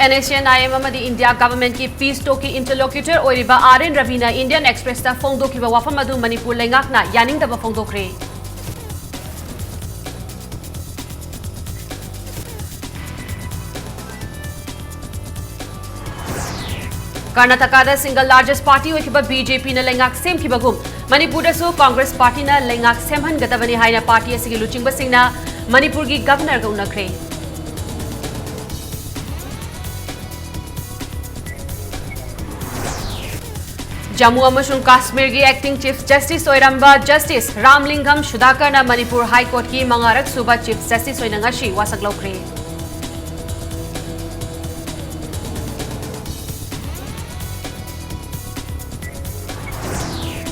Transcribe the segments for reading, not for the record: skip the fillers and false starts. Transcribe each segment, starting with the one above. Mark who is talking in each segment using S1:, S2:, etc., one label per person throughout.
S1: NACNIM amadi India government ki peace talk ki interlocutor oiriba RN Ravina Indian Express ta phongdokiba wafam adu Manipur lengakna yaningdaba phongdokre. Karnataka da single largest party oikiba BJP na lengak sem kibagum Manipur da su Congress party na lengak semhan gadabani haina party asigi luchingba singna Manipur gi governor ga unakre. Jammu and Kashmir ki acting chief justice oiramba justice Ramlingam Sudhakar na Manipur High Court ki mangarak suba chief justice oina ngashi wasak laukre.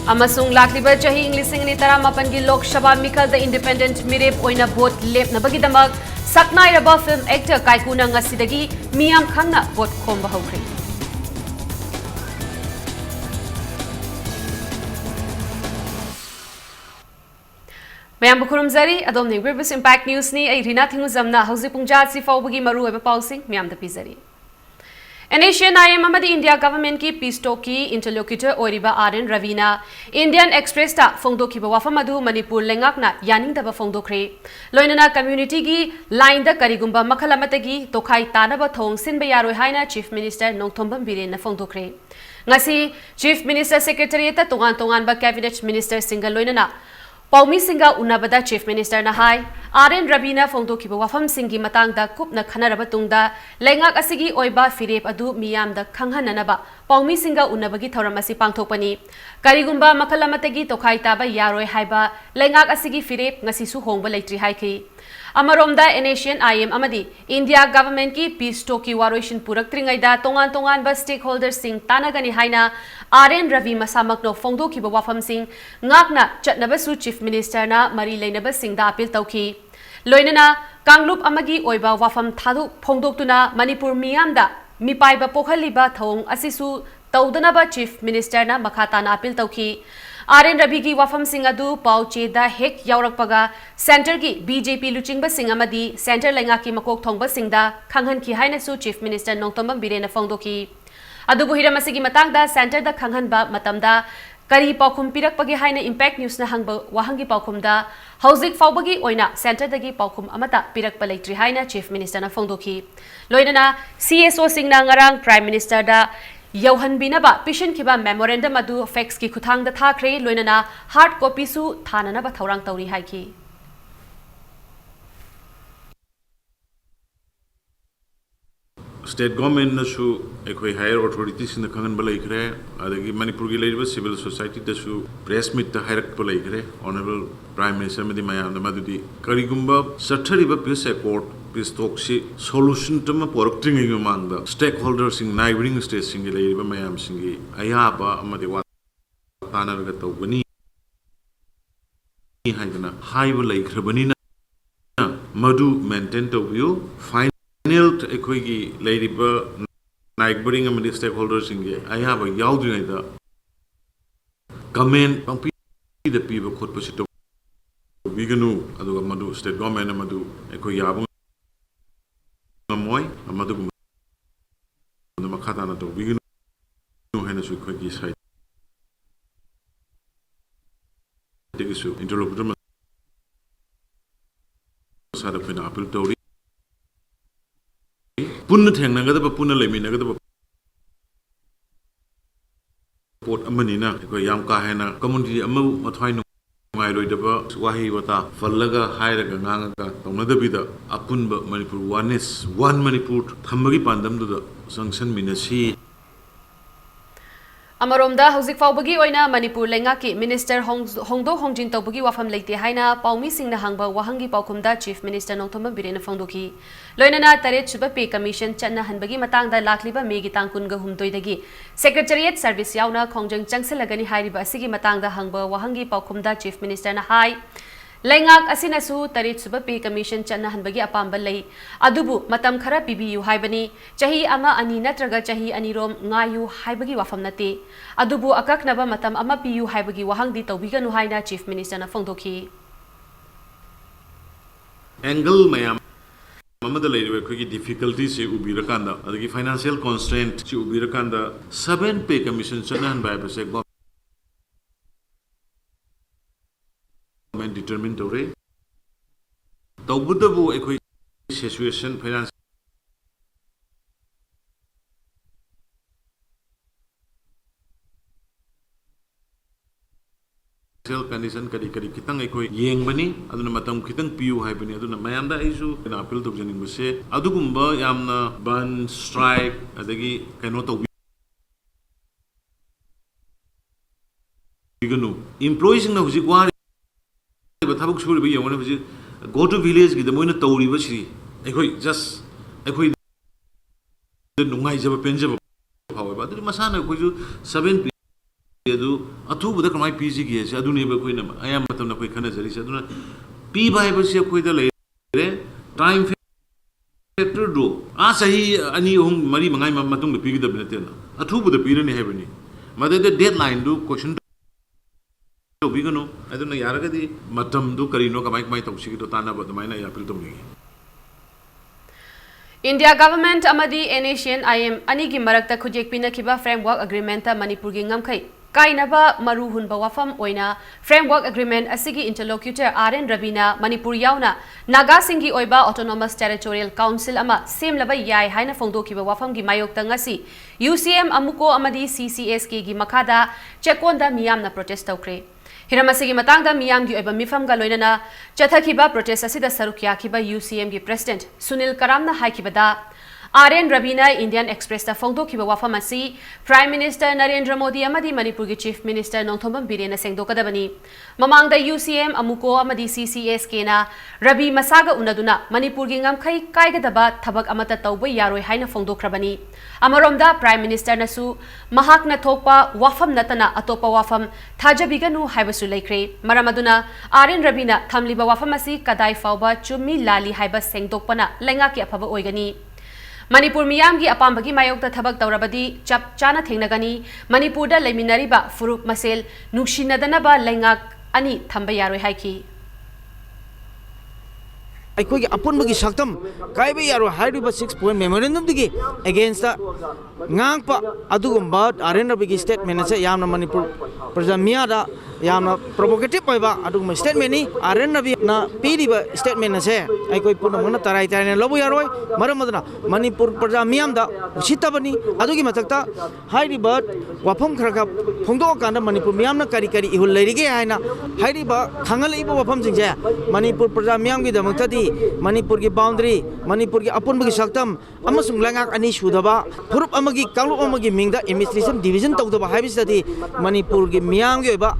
S1: Amasung lakliba chahi English singni tara mapan ki Lok Sabha Mikhal the independent mirep oina vote lepnabagi damak saknairaba film actor Kaikuna ngasidagi miyam khangna vote khomba hokre. Mayam bukurumzari adom ning Business Impact News ni ay rina thingu zamna hausi pungjat si fawbagi maru eba pausing mayam da pizari. NACNIM amadi India government ki peace talk ki interlocutor oiriba RN Ravina Indian Express ta phongdokiba wafam adu Manipur lengakna yaningdaba phongdokre. Loinana community gi line da karigumba makhal amatagi tokhai tanaba thong sinba yaroi haina Chief Minister Nongthombam Biren na phongdokre. Ngasi Chief Minister Secretariat ta tongan ba cabinet minister single loinana Paumi Singa Unabada Chief Minister Nahai, RN Ravina Phongdokiba Wafam Singi Matangda Kupna Khanarabatungda, Lengak Asigi Oiba Firep Adu Miyam da Kanghananaba, Paumi Singa Unabagi Thoramasi Pangtopani, Karigumba Makalamatagi Tokai Taba Yaroi Haiba, Lengak Asigi Firep Ngasisu Hongba Laitri Haiki. Amaromda NACNIM amadi India government ki peace talk ki waroishin purak tringaida tongan ba stakeholders sing tanagani haina RN Ravi masamakno phongdoki ba wafam sing ngakna chatnabasu chief minister na mari leinaba sing da appeal tauki loinana kanglup amagi oiba wafam thadu phongdoktuna Manipur miyamda mipaiba pokhaliba thong asisu taudanaba chief minister na makhata na appeal tauki RN Ravi ki wafam singadu pauche da hek yaurakpaga center ki BJP luchingba singamadi center lenga ki makok thongba singda khanghan ki haina su chief minister Nongthombam Biren na phongdoki adubu hiramasigi matangda center da khanghan ba matamda kari paukhum pirakpagi haina impact news na hangba wahangi paukhumda hauzik faubagi oina center dagi paukhum amata pirakpa leitri haina chief minister na phongdoki loinana CSO singna ngarang prime minister da Yauhan Binaba, Pishin Kiba Memorandum Adu Fex ki Kutang the Thakre, Loinana, hard copy su Tananaba Taurang Tauri Haiki.
S2: State government nasu ekoi higher authorities in the Kangan Balakre, Adagi Manipur civil society dasu press meet the higher Balakre, Honorable Prime Minister Madimaya the Madudi, Karigumba, Satariba Peace Accord. Peace talk solution to my porking among the stakeholders in neighboring states in the Lady Mayam Singi, Ayaba, Amadiwa, Tanagato, Bani Hagana, High Lake Rabanina, Madu maintained to view, final equigi Lady Burr, neighboring among the stakeholders in the Ayaba Yaudina, comment, the people could push it to Viganu, Adu Madu, state government Madu, Ecoyabu. Moy amadu the makatana to begin no hennes with quick side take issue interlocutor side of an apple tori punna thengnaga the punna leminaga the port amanina ko yam ka hena community amu mathai Mai Loidaba, Wahi Wata, Falaga, Hairaga, Nanga, Tonadabida, Apunba, Manipur, one Manipur, Tamari Pandam to the Sanction Minasi.
S1: Amaromda, Hauzik Faubagi oina Manipur Lengaki, Minister Hongdo Hongjin Tobugi Wafam Late Haina, Paumi Sing the Hangba, Wahangi Paukumda, Chief Minister Nongthombam Biren Fondoki. Loinana Taret Subape Commission, Chana Hanbagi Matang, the Lakliba Megi Tankunga Humdoidagi. Secretariat Service Yauna, Kongjang Changselagani Hariba Sigi Matang, the Hangba, Wahangi Paukumda, Chief Minister Nahai. Lengak asinasu Tarit Subape Commission Chana Hanbagi Apambalay. Adubu, Matam Kara Bibiyu Haibani, Chahi Ama Ani Natraga Chahi Anirom, Ngayu Haibagi Wafam Nati. Adubu Akak Naba Matam Ama Piyu Haibagi Wahangdi Tobiga Nuhaina Chief Minister na Phongdoki.
S2: Angle Mayam Mamada later quick difficulties ubiracanda, the financial constraint to ubiracanda, 7 pay commission and by government determined to rate. The Buddhabu equi situation finance. Condition kari kitang ekoi yeng bani aduna matam kitang piu hai bani aduna mayam da isu na appeal to janing base adugumba yamna ban strike adagi kaino to biganu employees na huji kwari ba thabuk suri bi yongona huji go to village gi da moina tawri ba sri ekoi just ekoi nungai jaba penjaba hawa ba adu masana ekoi ju 7 अथुबद कमाई PG की है अदुनेब कोइना आयाम मतम कोई खना जरी से अदुना P bye बसे कोई द लेरे टाइम फैक्टर दो आ सही अनि हम मरी मंगाई मतुंग द पीगी द बनेतेना अथुबद पीरने हेबनी मदे द डेडलाइन दु क्वेश्चन तो बिगनो अदुना यारगदी मतम दु करिनो कमाई कमाई तौसिगी तो ताना बदमाइना या पिल तुमगी
S1: India government amadi Asian IM ani gi marakta khujek pinakiba framework agreement ta Manipur gi ngamkhai kainaba maru hunba wafam oina framework agreement asigi interlocutor RN Rabina Manipur yauna Naga Singhi oiba autonomous territorial council ama semlaba yai haina phongdokiba wafam gi mayokta ngasi UCM amuko amadi CCSK gi makhada chekonda miyamna protest tawkre Hiramasigi matangda miyam gi oiba mifam ga loinana chathakiba protest asida sarukya kiba UCM gi president Sunil Karamna haikibada RN Rabina Indian Express ta phongdokiba wafam asi Prime Minister Narendra Modi amadi Manipur gi Chief Minister Nongthombam Birena sengdokadabani mamangda UCM amuko amadi CCSK na Rabi masaga unaduna Manipur gi ngamkhai kaigadaba thabak amata tawba yaroi haina phongdokrabani amaromda Prime Minister nasu mahakna thokpa wafam natana atopa wafam thajabiganu haibasu laikre maramaduna RN Rabina thamliba wafam asi kadai fauba chummi lali haiba sengdokpana lenga ki aphaba oigani Manipur miyam gi apambagi mayokta thabak tawrabadi chap chana thengnagani Manipur da leiminariba furup masel nuksinadana ba lengak ani thamba yaroi haiki
S3: अखोई अपुनबगी सक्तम कायबे यारो हाइरिबा 6 point memorandum दिगी against the ngang अदुगुम्बा RNB statement से यामना मणिपुर प्रजा मियादा यामना प्रोवोकेटिव ओइबा अदुगुम स्टेटमेंट नि आरएनबी ना पीरिबा स्टेटमेंट से अखोई पुनमना तराई तराई लबो यारोय मरमदना मणिपुर प्रजा मियामदा उसितबनी अदुगी मतकता हाइरिबा वाफम खरका फोंदो कांदा मणिपुर मियामना करी करी इहुल लेरिगे हाइना हाइरिबा खांगल इबो वाफम सिंजे मणिपुर प्रजा मियामगी दमक्तदी मणिपुर की बाउंड्री मणिपुर की अपुनबगी सक्तम अमसुंग लंगाक अनि सुदबा फुरुप अमगी कांगलुप अमगी मिंगदा एडमिनिस्ट्रेशन डिवीजन तौदबा हाइबिसदी मणिपुर की मियामगी ओइबा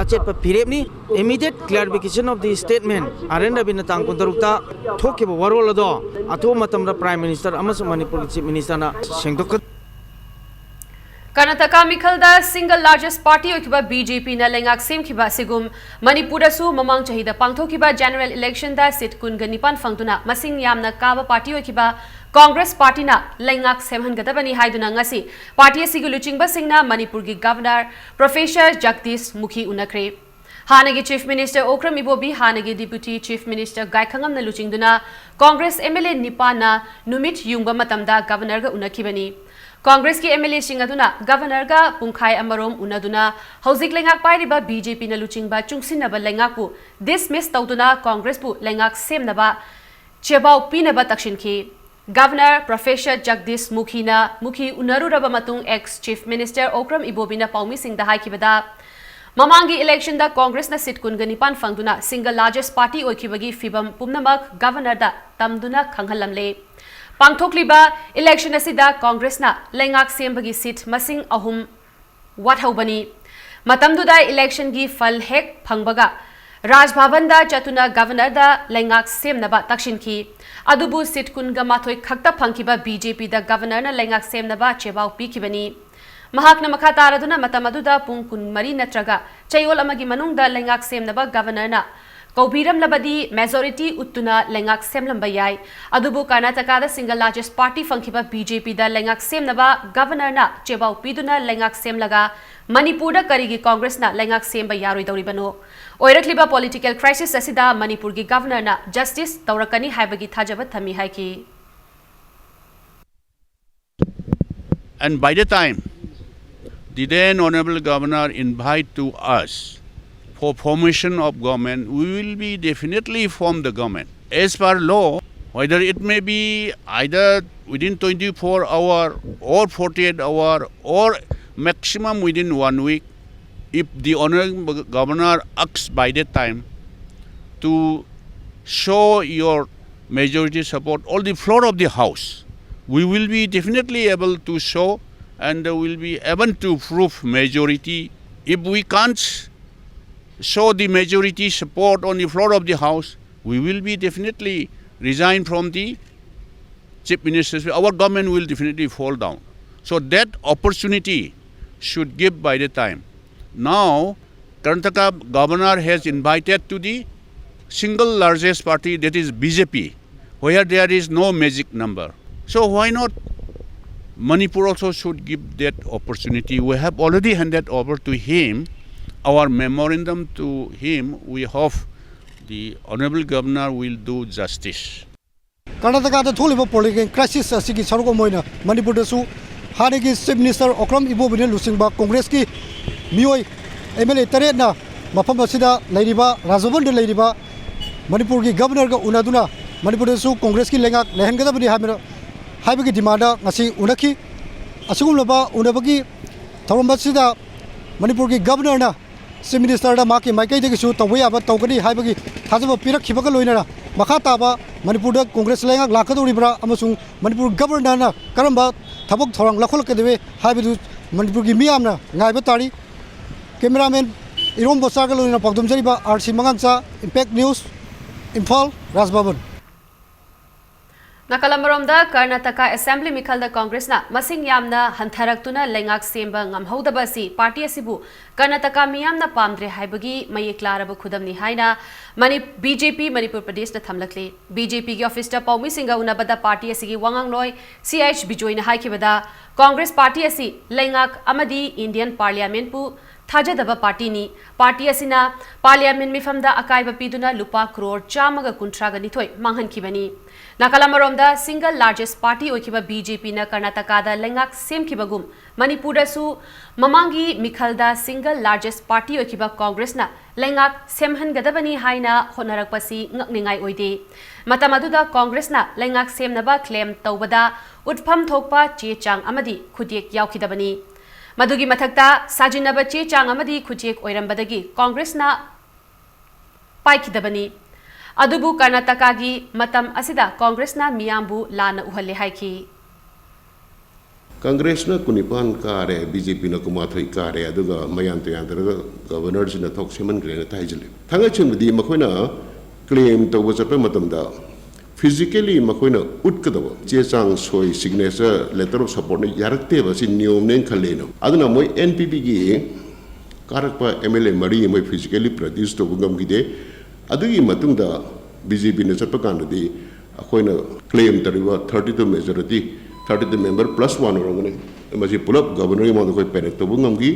S3: अचेट फिरेबनी immediate clarification of the statement RNB न तांग कुंतरुक्ता थोकेबो वरोल अदो अथो मतमदा प्राइम मिनिस्टर अमसुंग मणिपुर की चीफ मिनिस्टर ना सेंगदोक
S1: Karnataka Mikhalda single largest party okiba BJP na lengak semkiba sigum Manipur su mamang chahida pangthokiba general election da seat kun ganipan fangtuna masing yamna kaba party okiba Congress party na lengak semhan gadabani haiduna ngasi party asigu luchingba singna Manipur gi governor Professor Jagdish Mukhi unakre Hanagi Chief Minister Okram Ibobi Hanagi Deputy Chief Minister Gaikhangam na luchingduna Congress MLA Nipana Numit Yungba matamda governor ga unakibani Congress ki MLA singaduna governor ga pungkhai amarom unaduna hauzik lengak pairiba BJP na luchingba chungsinaba lengak pu dismiss tawduna Congress pu lengak semnaba chebau pinaba takshinki Governor Professor Jagdish Mukhi unaruraba matung ex Chief Minister Okram Ibobina paumi singda haikibada Mamangi election da Congress na sit kun ganipan fangduna single largest party oikibagi fibam pumnamak governor da tamduna khanghalamle Pangthokliba election asida Congress na lengak sembagi seat masing ahum wathobani matamduda election gi fal hek phangbaga Raj Bhavan da chatuna governor da lengak semnaba takshinki adubu seat kun ga mathoi khakta phangkiba BJP da governor na lengak semnaba chebau pikibani mahakna makha taraduna matamaduda pung kun mari natraga chayol amagi manungda lengak semnaba governor na Kaubiram labadi majority uttuna lengak semlamba yai adubu Karnataka da single largest party fangkiba BJP da lengak semnaba governor na chebau piduna lengak semlaga Manipur da karigi Congress na lengak semba yaroi doribano ओइरक्लिबा political crisis असिदा मणिपुर की governor ना justice तौरकनी हाइबगी थाजब थमी हाइकी
S4: And by the time the then Honorable Governor invite to us for formation of government, we will be definitely form the government. As per law, whether it may be either within 24 hours or 48 hours or maximum within 1 week, if the Honorable Governor asks by that time to show your majority support on the floor of the House, we will be definitely able to show and will be able to prove majority. If we can't show the majority support on the floor of the House, we will be definitely resign from the Chief Minister's. Our government will definitely fall down. So that opportunity should give by the time. Now, Karnataka governor has invited to the single largest party, that is BJP, where there is no magic number. So why not Manipur also should give that opportunity? We have already handed over to him our memorandum to him. We hope the Honorable Governor will do justice.
S5: Karnataka the Tholiba political crisis asigi saruko moina Manipur dasu Hanegi Chief Minister Okram Ibobine Lusingba Congress ki mioi MLA tare na mafam asida leiriba Rajavan de leiriba Manipur ki governor ka unaduna Manipur dasu Congress ki lenga lehan kada bani hamira haibagi demanda ngasi unaki asugum laba unabagi tharomba sida Manipur ki governor na Chief Minister da maki maikai de su tawai aba tawkani haibagi thajaba pirak khibaga loina makha taba Manipur da Congress lenga lakadoribra amasung Manipur governor na karamba thabok thorang lakhol kedebe haibidu Manipur ki miyamna ngaiba tari cameraman Irom Bosaga loina pagdum jariba RC Mangangsa Impact News Imphal Rajbhavan
S1: Nakalambaromda Karnataka Assembly Mikhalda Congress na masing yamna hantharakuna lengak semba ngamhodaba si party asibu Karnataka miyamna pamdre haibagi mayek laraba khudamni haina BJP Manipur Pradesh na thamlakle BJP ki office ta Paumi Singha unabada party asigi wangangloi CH Bijoy na haikibada Congress party asi lengak amadi Indian Parliament pu Thajadaba party ni party asina parliament mifamda akaiba piduna lupa crore chamaga kuntraga nithoi manghan kibani Nakalamaromda single largest party oikiba BJP na Karnataka da lengak sem kibagum Manipur su mamangi Mikhalda single largest party oikiba Congress na lengak semhan gadabani haina honarakpasi ngakningai oide matamaduda Congress na lengak semnaba claim tawbada utpham thokpa che chang amadi khudek yaukidabani Madugi mathakta sajinaba che chang amadi khujek oirambadagi Congress na paikidabani adubu Karnataka gi matam asida Congress na miyambu lana uhalle haiki
S6: Congress na kunipan kare BJP na kumathoi kare aduga mayam to yandra governor jina thok seman grena taijle thanga chimdi makoina claim to was a matamda physically makoina utkadaba che chang soi signature letter of support ne yarakte ba si niyom nen khaleno aduna moi NPP gi karakpa MLA mari moi physically produce to gam gide adugi matungda BJP ne chapa kanadi akoina claim tariwa 32 majority 32 member plus 1 orangane masi pulap governor mo koi penek to gam gi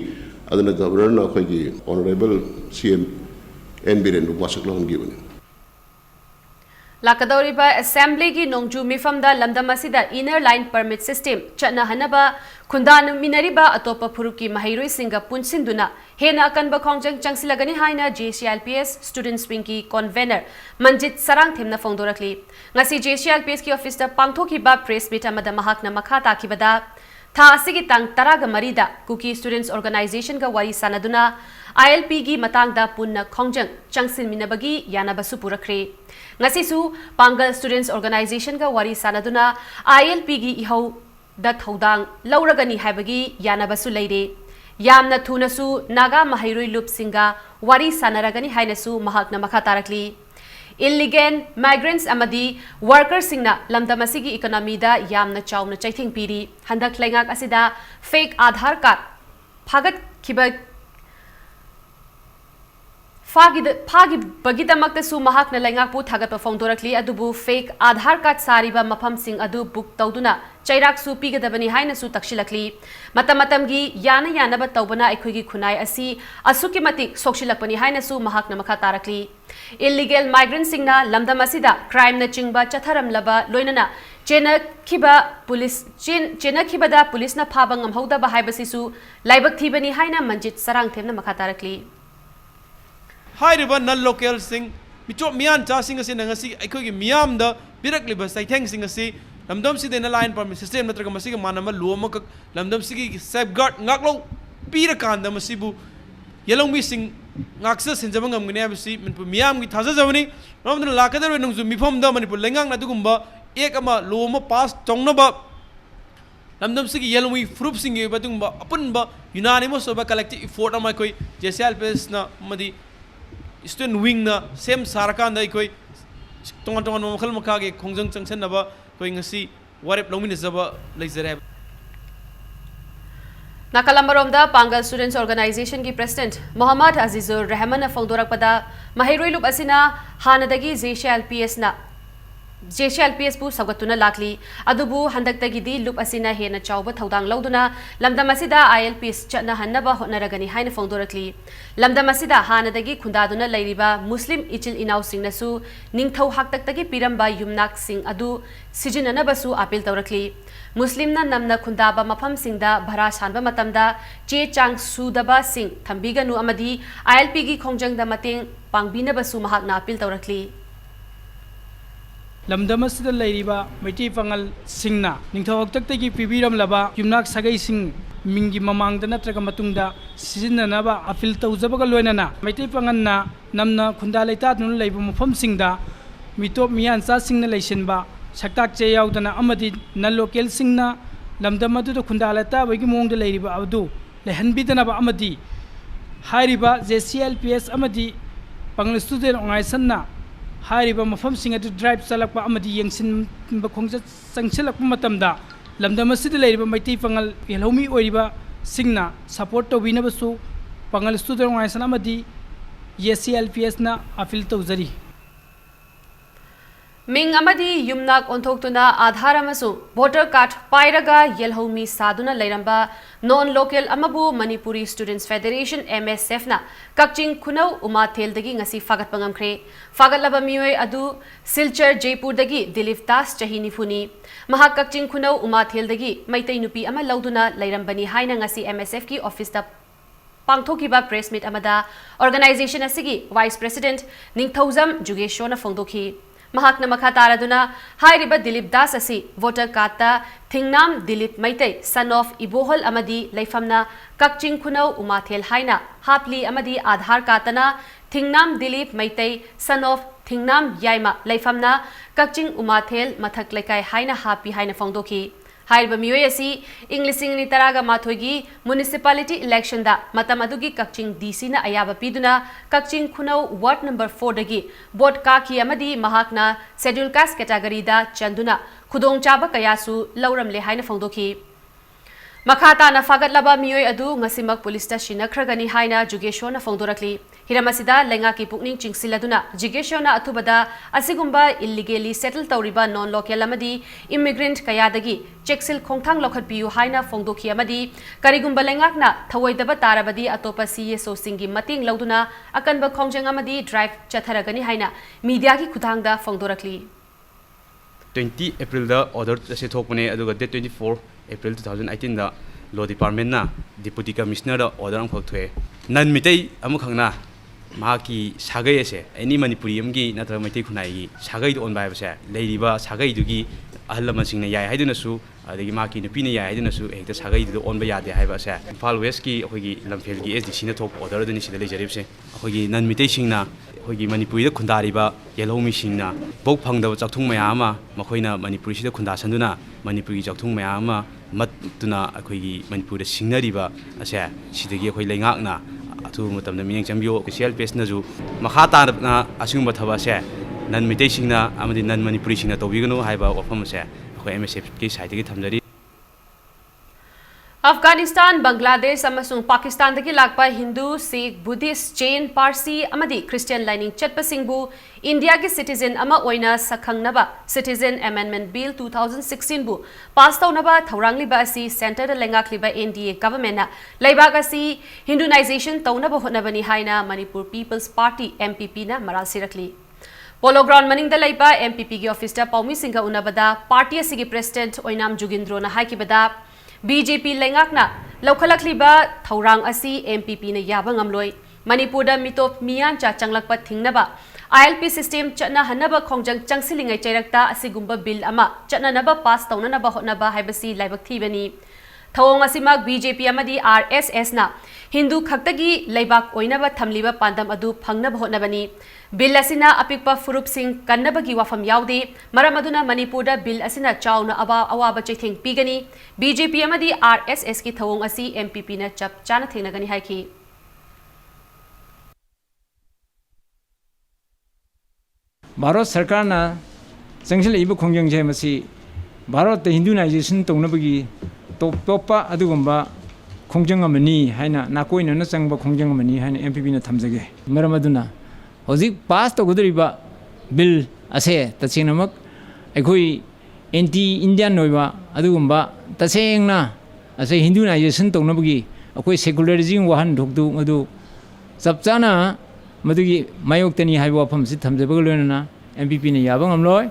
S6: aduna governor na koi gi honorable CM N Biren wasaklon gi bane
S1: Lakadoriba Assembly ki nongju mifamda lamdamasida inner line permit system chana hanaba khundan minariba atopa phuruki mahairoi singa punsinduna hena akanba khongjang changsilagani haina JCLPS students wing ki convener Manjit Sarang themna phongdorakli ngasi JCLPS ki office ta pangthoki ba press meet amada mahakna makha takibada tha asigi tang taraga marida kuki students organization ga wari sanaduna ILP gi matangda punna khongjang changsil minabagi yanaba supurakre ngasisu Pangal Students Organization ga wari sanaduna ILP gi ihau da thodang lauragani haibagi yanabasu leire yamna thunasu naga mahairoi lup singa wari sanaragani hainasu mahakna makha tarakli illegal migrants amadi workers singna lamdamasigi economy da yamna chawna chaithing piri handak lengak asida fake Aadhaar card phagat khiba फागिबगीदमक्तसु महाकना लेंगाकपु थागत फोंदोरकली अदुबु fake Aadhaar card सारिबा मफमसिंग अदु book तौदुना चैराकसु पीगदबनी हाइनसु तक्शिलकली मतमतमगी याना यानब तौबना अखोगी खुनाई असि असुकी मतिक सोक्शिलकपनी हाइनसु महाकना मखा तारकली इल्लीगल माइग्रेंट सिंगना लमदम असिदा क्राइम न चिंगबा चथरमलबा लोइनना चेनखिबदा पुलिसना फाबा ngamहौदबा हाइबसिसु लाइबक थीबनी हाइना मंजित सरंग थेमना मखा तारकली
S7: हाइरिबा नन लोकल सिंग मिचो मियान चा सिंग असे नंगसी अखोगी मियाम द बिरकलिबा साइथेंग सिंग असे लमदम सिदेन लाइन परमिट सिस्टम नत्रग मसिग मानम लोमक लमदम सिगी सेफगार्ड ngaklo पीर कांद मसिबु येलोंगी सिंग ngaksa सिंजब ngamgने absi मनपुर मियाम की थाजा जवनी नमदन लाकदर नंगजु मिफम द मणिपुर लेंगांग नदुगुंबा एक अमा लोम पास चोंगनबा लमदम सिगी येलोंगी फ्रूप सिंग बदुंबा अपनबा यूनानिमस ओबा कलेक्टिव इफोर्ट अमा कोई जेसीएलपीएस ना मदि स्टूडेंट विंग ना सेम सारकान दा कोई तोंगन तोंगन मखल मखागे खोंजंग चंगसनबा कोई ngasi वारेप लौमिनजबा लेजरे
S1: नाकालंबरोमदा पांगल स्टूडेंट्स ऑर्गेनाइजेशन की प्रेसिडेंट मोहम्मद अजीजुर रहमान फोंदोरकपदा महिरोई लुप असिना हानदगी JCLPS पु सगतुना लाखली अदुबु हंदक्तगिदी लुप असिना हेना चाउब थौदांग लौदुना लमदम असिदा ILPS चना हन्नबा होनरगनी हाइन फोंदोरकली लमदम असिदा हानदगी खुंदादुना लैरिबा मुस्लिम इचिल इनाउ सिंगनसु निंगथौ हाक्तक्तगी पिरंबा युमनाक सिंग अदु सिजिननबसु अपील तौरकली मुस्लिमना नमना खुंदाबा मफम सिंगदा भरा सानबा मतमदा चे चांग सुदबा सिंग थंबिगनु अमदी ILP गी खोंजंगदा मतेंग पांगबिनबसु महाकना अपील तौरकली
S8: लमदम असिदा लैरिबा मैती पंगल सिंगना निंगथौक्तक्तगी पिबिरमलबा युमनाक सगै सिंग मिंगी ममांगदा नत्रगा मतुंगदा सिजिननबा अपील तौजबगा लोइनना मैती पंगलना नमना खुंदा लैतादुन लैबा मफम सिंगदा मिटोप मियानसा सिंगना लैसिनबा सक्ताक चे याउदना अमदी नन लोकल सिंगना लमदम अदुदा खुंदा लैताबगी मोंगदा लैरिबा अदु लेहनबिदनबा अमदी हारिबा JCLPS अमदी पंगल स्टूडेंट ऑर्गेनाइजेशनना हारिबा मफम सिंग अदु ड्राइव चलकपा अमदी यंगसिनबा खोंजा संगसिलकपा मतमदा लमदम असिदा लैरिबा मैती पंगल येलौमी ओइरिबा सिंगना सपोर्ट तौबिनबसु पंगल स्टूडेंट ऑर्गेनाइजेशन अमदी JCLPS ना अपील तौजरी
S1: मिंग अमदी युमनाक ओंथोक्तुना आधार अमसु वोटर कार्ड पाइरगा येलहौमी सादुना लैरंबा नॉन लोकल अमबु मणिपुरी स्टूडेंट्स फेडरेशन MSF ना कक्चिंग खुनौ उमाथेलदगी ngasi फागत पंगमख्रे फागतलबा मियोय अदु सिलचर जयपुरदगी दिलीप दास चही निफुनी महा कक्चिंग खुनौ उमाथेलदगी मैतै नुपी अमा लौदुना लैरंबनी हाइना ngasi MSF की ऑफिस दा पांगथोकिबा प्रेस मीट अमदा ऑर्गेनाइजेशन असिगी वाइस प्रेसिडेंट निंगथौजम जुगेशोना फोंदोखी महाकना मखा तारादुना हाइरिबा दिलीप दास असि वोटर कार्डता थिंगनाम दिलीप मैतै सन ऑफ इबोहल अमदी लैफमना कक्चिंग खुनौ उमाथेल हाइना हापली अमदी आधार कार्डतना थिंगनाम दिलीप मैतै सन ऑफ थिंगनाम याइमा लैफमना कक्चिंग उमाथेल मथक लेकाय हाइना हापी हाइना फोंदोखी हाइरिबा मियोय असि इंग्लिसिंग नि तरागा माथोगी म्युनिसिपैलिटी इलेक्शन दा मतम अदुगी कक्चिंग DC ना अयाबा पीदुना कक्चिंग खुनौ वार्ड नंबर 4 दगी वोट काकी अमदी महाकना शेड्यूल कास्ट कैटेगरी दा चंदुना खुदोंग चाबा कयासु लौरमले हाइना फोंदोखी मखाताना फागतलबा मियोय अदु ngasimak पुलिस ता शिनखरगनी हाइना जुगेशोना फोंदोरकली हिरामसिदा लेंगा की पुकनिंग चिंगसिलदुना जुगेशोना अथुबदा असिगुंबा इल्लीगली सेटल तौरिबा नॉन लोकल अमदी इमिग्रेंट कयादगी चेक्सिल खोंथांग लखतपियु हाइना फोंदोखी अमदी करिगुंबा लेंगाकना थवैदबा ताराबदी अतोपा CSO सिंगी मतिंग लौदुना अकनबा खोंजंग अमदी ड्राइव चथरगनी हाइना मीडिया की खुदांगदा फोंदोरकली
S9: 20 April दा ऑर्डर से थोकने अदुगा डेट 24 April 2018 दा लॉ डिपार्टमेंट ना डिप्यूटी कमिश्नर दा ऑर्डर अमखक थोए नन मितै अमुखंगना माकी सागै एसे एनी मणिपुरी अमगी नत्र मैतै खुनाई सागै दो ओनबाय बसे लेरिबा सागै दुगी अहल लमसिंगना याय हाइदुनसु अदगी माकी नुपीना याय हाइदुनसु एकता सागै दो ओनबा यादे हाइबा से इम्फाल वेस्ट की अखोगी लमफेल की SDC ना थोक ऑर्डर दुनि सिदा लेजरिबसे अखोगी नन मितै सिंगना अखोगी मणिपुरी दा खुंदारिबा येलौमी सिंगना बोक फंगदब चाथुंग मयामा मखोइना मणिपुरी सिदा खुंदा सन्दुना मणिपुरी चाथुंग मयामा मत्तुना अखोगी मणिपुर सिंगनरिबा असे सिदगी अखोई लेंगाकना अथु मतमना मियंग चंबियो JCLPS नजु मखा ताना असुंबा थबासे नन मितै सिंगना अमदि नन मणिपुरी सिंगना तौबिगनु हाइबा वफम से अखोई MSF की साइड की थमजरी
S1: Afghanistan, Bangladesh, amasung Pakistan dagi lakpa Hindu, Sikh, Buddhist, Jain, Parsi, amadi Christian lining chatpasingbu India ki citizen ama oina sakhangnaba Citizen Amendment Bill 2016 bu pass tawnaba thaurangliba asi center da lengakliba NDA government na laibak asi Hindunization tawnaba hotnabani haina Manipur People's Party MPP na maral sirakli. Polo ground maning da laiba MPP ki office da Paumi Singha unabada party asigi president oinam Jugindro na haikibada BJP lengakna lokhalakliba thaurang asi MPP na yaba ngamloi Manipur da mitop miyan cha changlakpa thingnaba ILP system chana hanaba khongjang changsilingai chairakta asigumba bill ama chana naba pass tawnanaba hotnaba haibasi laibak thibani thawong asimak BJP amadi RSS na Hindu khaktagi laibak oinaba thamliba pandam adu phangnaba hotnabani bill asina apikpa furup sing kannabagi wafam yaude maramaduna Manipur da bill asina chauna awaba chaitheng pigani BJP amadi RSS ki thawong asi MPP na chap chana thenagani haiki
S10: Bharat सरकार ना संगठन इब खोंजंग जे मसी Bharat हिंदुनाइजेशन तौनबगी top टॉपा अदुगंबा खोंजंग अमनी हाइना नाकोइना न चंगबा खोंजंग अमनी हाइना MPP ना थमजगे मरम अदुना हजिक पास तौगदरिबा bill असे तसेनमक अखोई anti Indian नोइबा अदुगंबा तसेंगना असे हिंदुनाइजेशन तौनबगी अखोई सेकुलरिज्म वहन ढोकदु मदु सबचाना मदुगी मायोक्तनी हाइबो वफम सि थमजबग लोइना एमपीपी ने याबंग अमलोय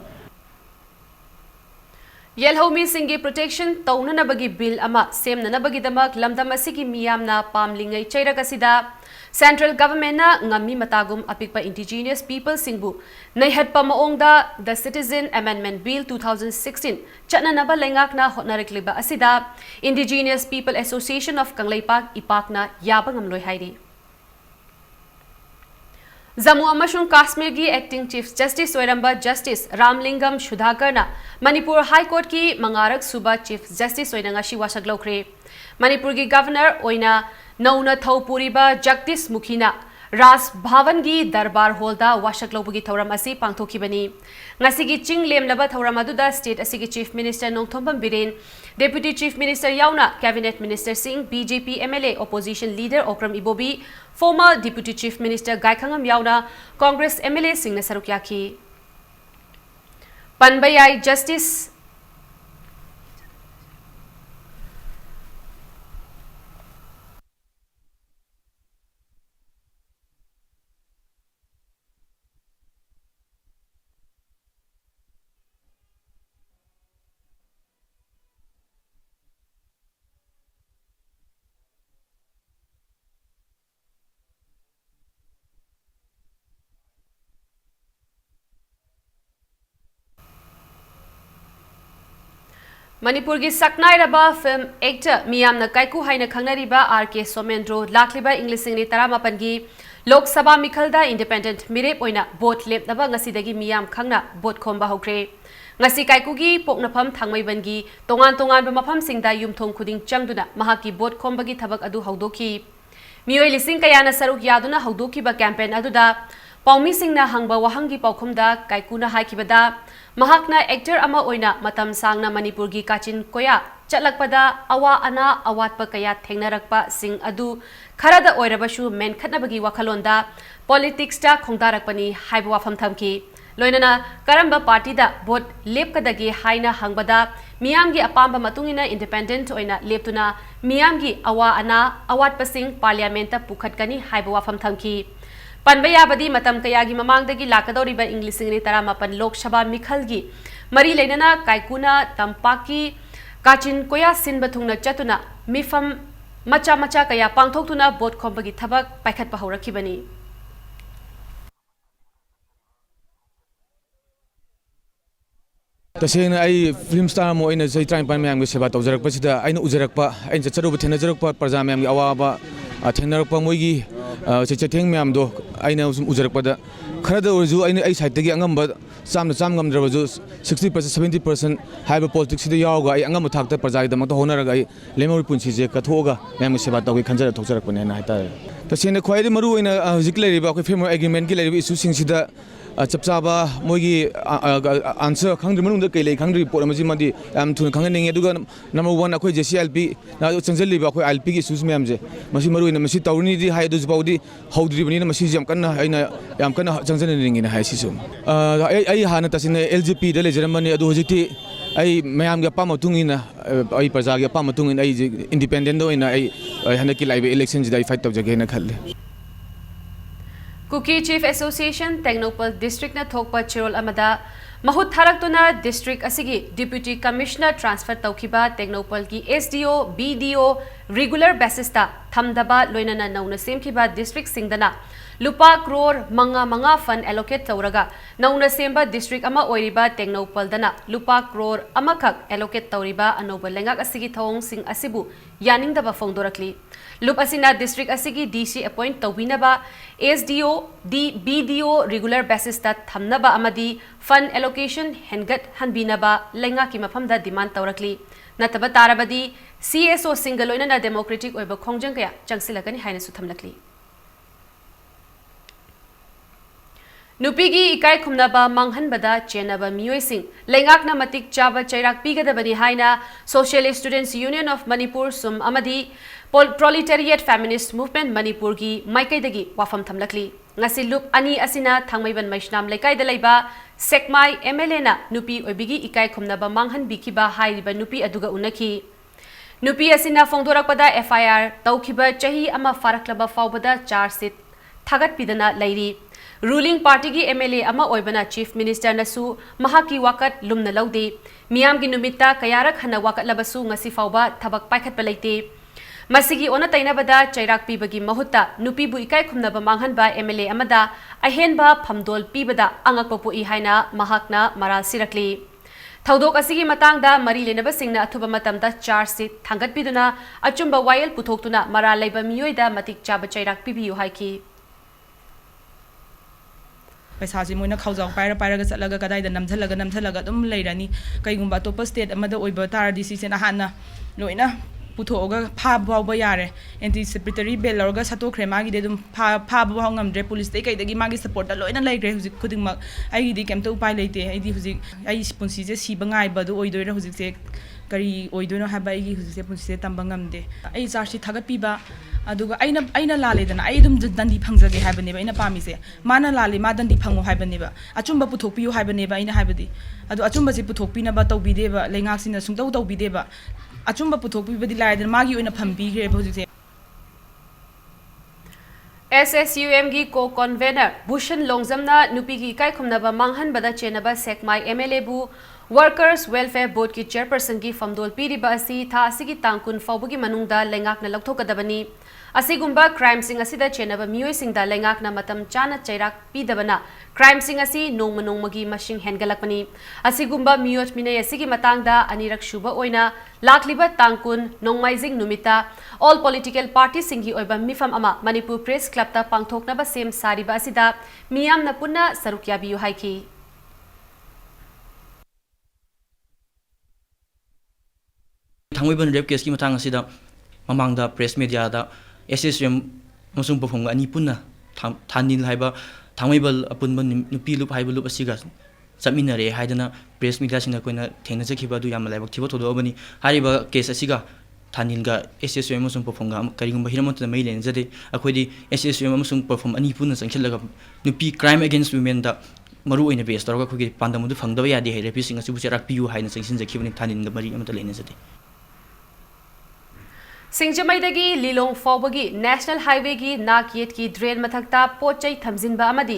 S1: Yelhomi Singhi protection taunanabagi bill ama semnanabagi damak lamdam asigi miyamna pamlingai chairakasida central government na ngami matagum apikpa indigenous people singbu naihatpa maongda the Citizen Amendment Bill 2016 chatnanaba lengakna hotnarekliba asida Indigenous People Association of Kanglaipak ipakna yabang amloi hairi Jammu amashung Kashmir ki acting chief justice oiramba justice Ramlingam Shudhakarna Manipur High Court ki mangarak suba chief justice oinanga shi wasak lokre Manipur ki governor oina nauna thaupuriba Jagdish Mukhina Ras Bhavan gi darbar holda wasak lobugi thauram asi pangthokibani ngasi gi ching lemlaba thauram aduda state asigi chief minister Nongthombam Biren deputy chief minister yauna cabinet minister Singh BJP MLA opposition leader Okram Ibobi former deputy chief minister Gaikhangam yauna Congress MLA Singh na sarukyaki Panbayai justice Manipur gi saknai raba film actor miyamna kaiku haina khangnariba RK Somendro lakliba Englishing ni taramapan gi Lok Sabha mikhalda independent mirep oina vote lepnaba ngasidagi miyam khangna vote khomba hokre ngasi kaiku gi poknafam thangmai bangi tongan ba mafam singda yumthong khuding changduna mahaki vote khomba gi thabak adu haudoki mioi lising kayana saruk yaduna haudoki ba campaign aduda Paumi Singna hangba wahangi paukhumda kaikuna haikibada mahakna actor ama oina matam sangna Manipur gi kachin koya chatlakpada awa ana awatpa kaya thengnarakpa sing adu kharada oirabashu men khatnabagi wakhalonda politics ta khongdarakpani haiba wafam thamki loinana karamba party da vote lepkadagi haina hangbada miyamgi apamba matungina independent oina leptuna miyamgi awa ana awatpa sing parliament ta pukhatkani haiba wafam thamki Panbaya badi matam kayagi mamangdagi lakadoriba Englishing ni taramapan Lok Sabha mikhalgi mari leinana kaikuna tampaki kachin koya sinba thungna chatuna mifam macha kaya pangthoktuna vote khombagi thabak paikhat pahorakibani
S11: तसेंगना I film star मो इन जै ट्राइन पान ma'am सेवा तौजरक पसिदा आइन उजरक पा आइन चचरु थेनजरक पा प्रजा ma'am अवाबा थेनरक पा मोइगी चेथेंग मैम दो आइन उजरक पदा खरद ओरजु आइन आई साइड तगी अंगम चाम गमद्रबजु 60% 70% हाइब पॉलिटिक्स सिदा यावगा आई अंगम थाकता प्रजा gi दमक होनरगा आई लेमोरी पुंसी जे कथोगा मैम सेवा तौगी खंजर थोजरक पने ना हाइता तसेंगना ख्वाइदि मरु ओइना हजिक लेरिबा अखै फेमर एग्रीमेंट की लेरिबा इशू सिंग सिदा chap chaba moigi answer khangri manung da kele khangri pot amaji madi am thun khangning aduga number 1 akhoi JCLP na changjali ba akhoi LP gi sus mem je masi maru ina masi tawni di hai du baudi hodri bani na masi jam kanna aina yam kanna changjani ring ina hai si sum ai hana tasine LGP da le jermani adu hojiti ai mayam ga pamatung ina ai praja ga pamatung ina ai independent do ina ai hanaki live election ji dai fight taw jage na khalle
S1: Kuki Chief Association Technopal District na thokpa chirol amada mahut tharaktuna district asigi Deputy Commissioner transfer tawkiba Technopal ki SDO BDO regular basis ta thamdaba loinana nauna semkiba district singdana lupa crore manga fund allocate tawraga nauna semba district ama oiriba Technopal dana lupa crore amakhak allocate tawriba anoba lengak asigi thong sing asibu yaningdaba fongdorakli Lup asina district asigi DC appoint tawinaba SDO BDO regular basis ta thamnaba amadi fund allocation hengat hanbinaba lenga ki mafamda demand tawrakli nataba tarabadi CSO single oina democratic oiba khongjang kaya changsilagani haina su thamlakli Nupigi ikai khumnaba manghanbada chenaba miyoi lengakna matik chaba chairak pigadabani haina Socialist Students Union of Manipur sum amadi Proletariat Feminist Movement Manipur gi maikaidagi wafam thamlakli ngasi lup ani asina thangmaiban maishnam lekai da laiba sekmai MLA na nupi oibigi ikai khumnaba manghan bikiba hairiba nupi aduga unaki nupi asina fongdorakpada FIR tawkiba chahi ama faraklaba fawbada charge sheet thagat pidana lairi ruling party gi MLA ama oibana chief minister nasu mahaki wakat lumna laude miyam gi numita kayarak hana wakat labasu ngasi fawba thabak paikhat balaite Masigi ona tainabada chairak pibagi mahutta nupi bu ikai khumnaba manghanba MLA amada ahenba phamdol pibada angakpa pu I haina mahakna maral sirakli thaudok asigi matangda mari lenaba singna athuba matamda charge sheet thangat piduna achumba wayel puthoktuna maral laiba miyoida matik chaba chairak pibiyu haiki
S12: पैसा Mona खाउजाउ pi r चलगा कदाइदा नमझलगा दम लेरनी कईगुंबा अतोप state अमदा ओइबा तारदी सिसे हाना लोइना पुथोगा फाब यारे anti secretary bell लौरगा सतोख्रे मागी दे फाब ngамद्रे police ते कईदगी मागी support लोइना लेग्रे हुजिक खुदिंग आईदी Kemto उपाय लेते आईदी हुजिक आई पुंसी जे सिब ngaइबदो ओइदोइरा हुजिक से करी ओइदोइनो हाबा आईगी हुजिक से पुंसी तंबा ngamदे आई चार्जि थागत पिबा अदुगा आइना लालेदना आई दुम दंदी फंगजगे हाबनेबा आइना पामिसे माना लाले मा दंदी फंगो हाबनेबा अचुंबा पुथोकपियो हाबनेबा आइना हाबदी अदु अचुंबा से पुथोकपिनबा तौबिदेबा लेंगाक्सिना सुंगतौ तौबिदेबा अचुंबा पुथोकपिबदी लायदन मागी ओइना फंबिग्रे हुजिसे
S1: SSUM gi co-convener Bhushan Longzamna nupi gi kai khumnaba manghanbada chenaba sekmai MLA bu Workers Welfare Board ki chairperson gi famdol piriba asi tha asigi tangkun fawbugi manungda lengakna lokthokadabani asigumba crime sing asida chenaba miyoi singda lengakna matam chana chairak pidabana crime sing asi nongmagi mashing hengalakpani asigumba miyot minai asigi matangda anirak shuba oina lakliba tangkun nongmaijing numita all political parties singi oiba mifam ama Manipur Press Club ta pangthoknaba sem sariba asida miyamna punna sarukya biyu haiki
S13: thangwaiban rape case ki matang asida mamangda press media da SSM masung perform ani punna thanil haiba thangwaibal apunba nupi lup haiba lup asiga chaminare haidana press media sina koina thengna jakhiba du yam laibak thibo thodo bani hariba case asiga thanil ga SSM masung perform ga karigumba hiramot mai len jade akhodi SSM masung perform ani punna sangchilaga nupi crime against women da maru oina base targa khogi pandamu du phangdaba yadi hai repi singa sibu charak piu haina sangsin jakhibani thanil ga mari amata lene jade
S1: Singjamaidagi Lilong Fawbagi National Highway gi Nakyet ki drain mathakta pochai thamjinba amadi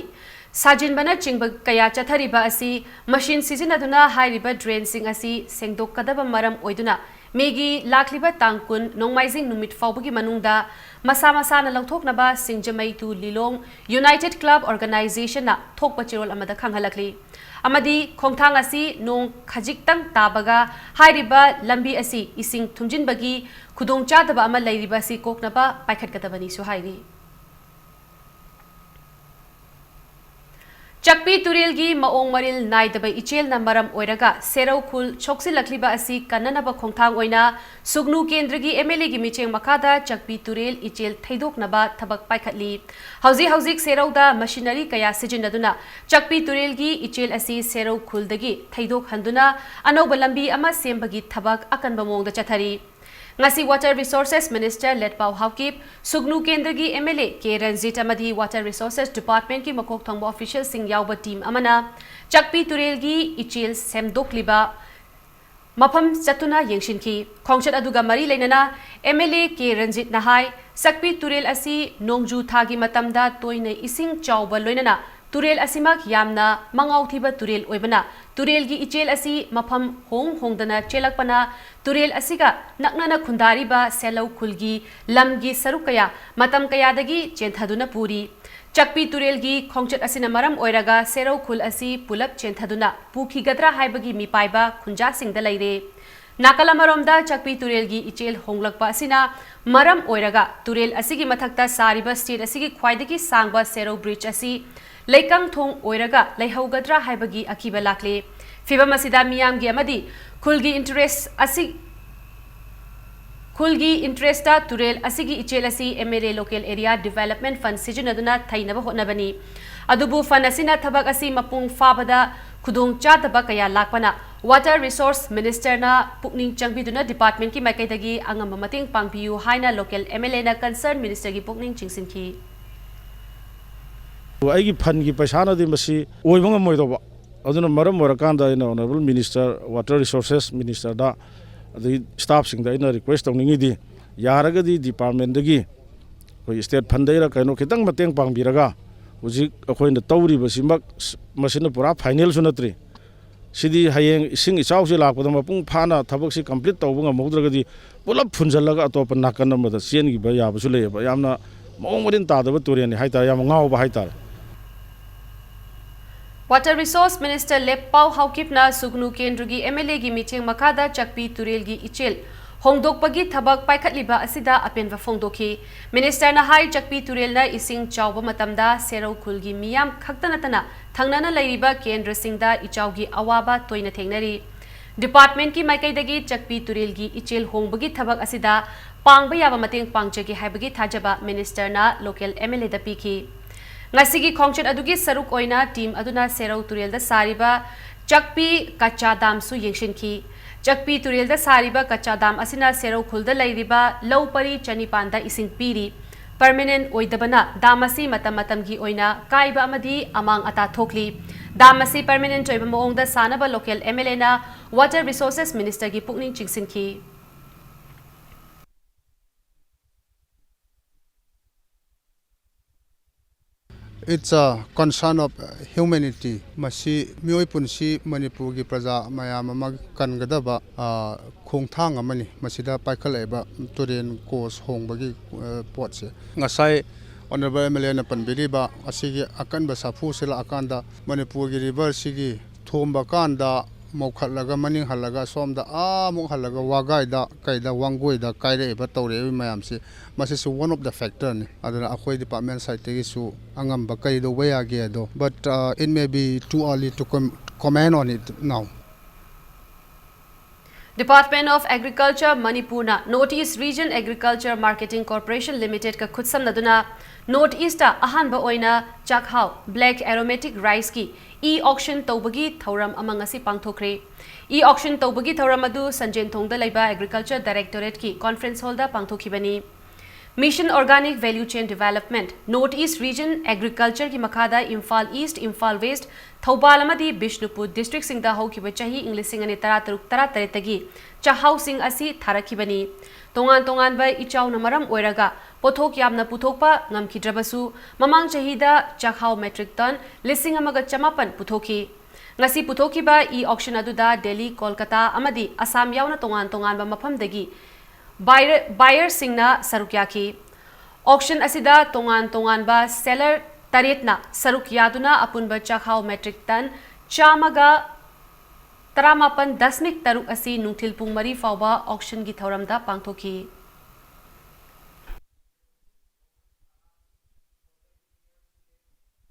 S1: sajinbana chingba kaya chathariba asi machine sizinaduna hairiba drain sing asi sengdokkadaba maram oiduna megi lakliba tangkun nongmaijing numit fawbagi manungda masa na lawthoknaba Singjamai to Lilong United Club Organization na thokpa chirol amada khanghalakli amadi khongthang asi nong khajiktang tabaga hairiba lambi asi ising thumjinbagi khudong chadaba ama lairiba si koknaba paikhat kadabani su hairi Chakpi turil gi maong maril naidaba ichel na maram oiraga serau khul choksi lakliba asi kananaba khongthang oina sugnu kendra gi MLA gi micheng makada chakpi turil ichel thaidok naba thabak paikhatli hauzik serau da machinery kaya sijinaduna chakpi turil gi ichel asi serau khul dagi thaidok handuna anoba lambi ama sembagi thabak akanba mongda chathari ngasi Water Resources Minister Letpau Haukip Sugnu Kendra gi MLA K Ranjit amadi Water Resources Department ki makok thongba official sing yauba team amana Chakpi turel gi ichil semdok liba mafam chatuna yengshinki khongchat aduga mari leinana MLA K Ranjit nahai Sakpi turel asi nongju thagi matamda toina ising chauba loinana turel asimak yamna mangau thiba turel oibana turel gi ichel asi mafam hongdana chelakpana turel asiga naknana khundari ba selau khulgi lamgi sarukaya matam kaya dagi chenthaduna puri chakpi turel gi khongchat asina maram oiraga serau khul asi pulap chenthaduna pukhi gadra haibagi mi paiba khunja singda leire nakala maromda chakpi turel gi ichel honglakpa asina maram oiraga turel asigi mathakta sariba state asigi khwaidagi sangba serau bridge asi Laikang thong oiraga laihaugadra haibagi akiba lakle fibam asida miyam gi amadi khulgi interest ta turel asigi ichel asi MLA local area development fund sijinaduna thainaba hotnabani adubu fund asina thabak asi mapung fabada khudung chadaba kaya lakpana Water Resource Minister na pukning changbiduna department ki makaidagi angamba mating pangpiu haina local MLA na concerned minister gi pukning chingsinki
S14: ꯑꯩꯒꯤ ꯐꯟꯒꯤ ꯄꯩꯁꯥꯅꯗꯤ ꯃꯁꯤ ꯑꯣꯏꯕ ꯉꯝꯃꯣꯏꯗꯧꯕ ꯑꯗꯨꯅ ꯃꯔꯝ ꯑꯣꯏꯔꯀꯥꯟꯗ ꯑꯩꯅ honourable minister water resources ꯃꯤꯅꯤꯁꯇꯔꯗ ꯑꯗꯒꯤ ꯁ꯭ꯇꯥꯐꯁꯤꯡꯗ ꯑꯩꯅ request ꯇꯧꯅꯤꯡꯉꯤꯗꯤ ꯌꯥꯔꯒꯗꯤ ꯗꯤꯄꯥꯔꯠꯃꯦꯟꯗꯒꯤ ꯑꯩꯈꯣꯏ ꯁ꯭ꯇꯦꯠ ꯐꯟꯗꯩꯔ ꯀꯩꯅꯣ ꯈꯤꯇꯪ ꯃꯇꯦꯡ ꯄꯥꯡꯕꯤꯔꯒ ꯍꯧꯖꯤꯛ ꯑꯩꯈꯣꯏꯅ ꯇꯧꯔꯤꯕꯁꯤꯃꯛ ꯃꯁꯤꯅ ꯄꯨꯔꯥ ꯐꯥꯏꯅꯦꯜꯁꯨ ꯅꯠꯇ꯭ꯔꯤ ꯁꯤꯗꯤ ꯍꯌꯦꯡ ꯏꯁꯤꯡ ꯏꯆꯥꯎꯁꯤ ꯂꯥꯛꯄꯗ ꯃꯄꯨꯡ ꯐꯥꯅ ꯊꯕꯛꯁꯤ ꯀꯝꯄ꯭ꯂꯤꯠ ꯇꯧꯕ ꯉꯝꯍꯧꯗ꯭ꯔꯒꯗꯤ ꯄꯨꯂꯞ ꯐꯨꯟꯖꯜꯂꯒ ꯑꯇꯣꯞꯄ ꯅꯥꯀꯟ ꯑꯃꯗ ꯆꯦꯟꯈꯤꯕ ꯌꯥꯕꯁꯨ ꯂꯩꯌꯦꯕ ꯌꯥꯝꯅ ꯃꯑꯣꯡ ꯃꯔꯤꯟ ꯇꯥꯗꯕ ꯇꯨꯔꯦꯟꯅꯤ ꯍꯥꯏꯇꯥꯔꯦ ꯌꯥꯝ ꯉꯥꯎꯕ ꯍꯥꯏꯇꯥꯔꯦ
S1: Water Resource Minister Lepau Haukipna Sugnu Kendrugi MLA gi micheng makada chakpi turel gi ichel hongdokpagi thabak paikhatliba asida apenwa phongdokhi Minister na hai chakpi turel na ising chawba matamda serau khulgi miyam khaktanatana thangnana leiriba kendra singda ichawgi awaba toina thengnari Department ki maikaidagi chakpi turel gi ichel hongbagi thabak asida pangba yaba mateng pangjagi haibagi thajaba Minister na local MLA da pikhi Ngasigi khongchat adugi saruk oina team aduna serau turel da sariba chakpi kacha dam su yengshinki chakpi turel da sariba kacha dam asina serau khulda leiriba lowpari chanipanda ising piri permanent oidabana damasi matam gi oina kaiba amadi amang ata thokli damasi permanent oiba moongda sanaba local MLA na Water Resources Minister gi pukning chingsinki
S5: It's a concern of humanity. Masi mioi punsi Manipur gi praja mayam ama kangadaba khongthang amani masida paikhaleba turen course hongbagi potse ngasai honorable MLA na panbiriba asigi akanba safu sila akanda Manipur gi river sigi thomba kanda mokhatlaga maning halaga somda amuk halaga wagaida kaida wangoida kaire eba tawre mayamsi masi su one of the factor ni adana akhoi department side tegi su angamba kaido waya ge do but it may be too early to comment on it now.
S1: Department of Agriculture Manipur na North East Region Agriculture Marketing Corporation Limited ka khutsam naduna North East ta ahanba oina chakhau black aromatic rice ki e-auction tawbagi thauram amang asi pangthokre e-auction tawbagi thauram adu Sanjen Thongda laiba Agriculture Directorate ki conference hall da pangthokibani Mission Organic Value Chain Development North East Region Agriculture ki makhada Imphal East Imphal West Thoubal amadi Bishnupur District singda haukiba chahi Englishing ani 13 tagi chahau sing asi tharakibani tongan ba ichau na maram oiraga pothok yamna puthokpa ngamkhidrabasu mamang chahida chahau metric ton lising amaga chamapan puthoki ngasi puthoki ba e-auction aduda Delhi Kolkata amadi Assam yauna tongan ba mafamdagi buyer singna sarukyaki auction asida tongan ba seller taretna sarukyaduna apunba chahau metric ton chamaga Taramapan 10 taruk asi nungthil pung mari fawba auction gi thauramda pangthoki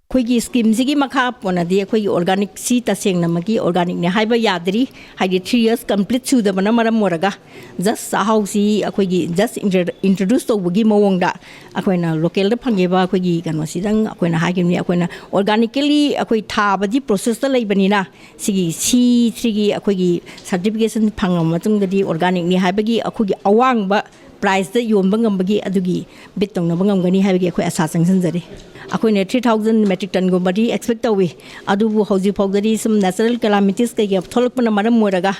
S15: ꯑꯩꯈꯣꯏꯒꯤ ꯁ꯭ꯀꯤꯝꯁꯤꯒꯤ ꯃꯈꯥ ꯄꯣꯟꯅꯗꯤ ꯑꯩꯈꯣꯏꯒꯤ ꯑꯣꯔꯒꯥꯅꯤꯛꯁꯤ ꯇꯁꯦꯡꯅꯃꯛꯀꯤ ꯑꯣꯔꯒꯥꯅꯤꯛꯅꯦ ꯍꯥꯏꯕ ꯌꯥꯗ꯭ꯔꯤ ꯍꯥꯏꯗꯤ 3 years complete ꯁꯨꯗꯕꯅ ꯃꯔꯝ ꯑꯣꯏꯔꯒ just ꯆꯥꯛꯍꯥꯎꯁꯤ ꯑꯩꯈꯣꯏꯒꯤ just introduce ꯇꯧꯕꯒꯤ ꯃꯑꯣꯡꯗ ꯑꯩꯈꯣꯏꯅ ꯂꯣꯀꯦꯜꯗ ꯐꯪꯉꯤꯕ ꯑꯩꯈꯣꯏꯒꯤ ꯀꯩꯅꯣꯁꯤꯗꯪ ꯑꯩꯈꯣꯏꯅ ꯍꯥꯏꯈꯤꯕꯅꯤ ꯑꯩꯈꯣꯏꯅ ꯑꯣꯔꯒꯥꯅꯤꯀꯦꯜꯂꯤ ꯑꯩꯈꯣꯏ ꯊꯥꯕꯗꯤ ꯄ꯭ꯔꯣꯁꯦꯁꯇ ꯂꯩꯕꯅꯤꯅ ꯁꯤꯒꯤ ꯑꯩꯈꯣꯏꯒꯤ ꯁꯥꯔꯇꯤꯐꯤꯀꯦꯁꯟ ꯐꯪꯉꯕ ꯃꯇꯨꯡꯗꯗꯤ ꯑꯣꯔꯒꯥꯅꯤꯛꯅꯤ ꯍꯥꯏꯕꯒꯤ ꯑꯩꯈꯣꯏꯒꯤ ꯑꯋꯥꯡꯕ ꯄ꯭ꯔꯥꯏꯁꯇ ꯌꯣꯟꯕ ꯉꯝꯕꯒꯤ ꯑꯗꯨꯒꯤ ꯕꯤꯠ ꯇꯧꯅꯕ ꯉꯝꯒꯅꯤ ꯍꯥꯏꯕꯒꯤ ꯑꯩꯈꯣꯏ ꯑꯁꯥ ꯆꯪꯁꯤꯟꯖꯔꯤ ꯑꯩꯈꯣꯏꯅ 3000 ꯃꯦꯇ꯭ꯔꯤꯛ ꯇꯟꯒꯨꯝꯕꯗꯤ ꯑꯦꯛꯁꯄꯦꯛ ꯇꯧꯏ ꯑꯗꯨꯕꯨ ꯍꯧꯖꯤꯛ ꯐꯥꯎꯗꯗꯤ ꯁꯨꯝ ꯅꯦꯆꯔꯦꯜ ꯀꯦꯂꯥꯃꯤꯇꯤꯁ ꯀꯩꯀꯩ ꯊꯣꯛꯂꯛꯄꯅ ꯃꯔꯝ ꯑꯣꯏꯔꯒ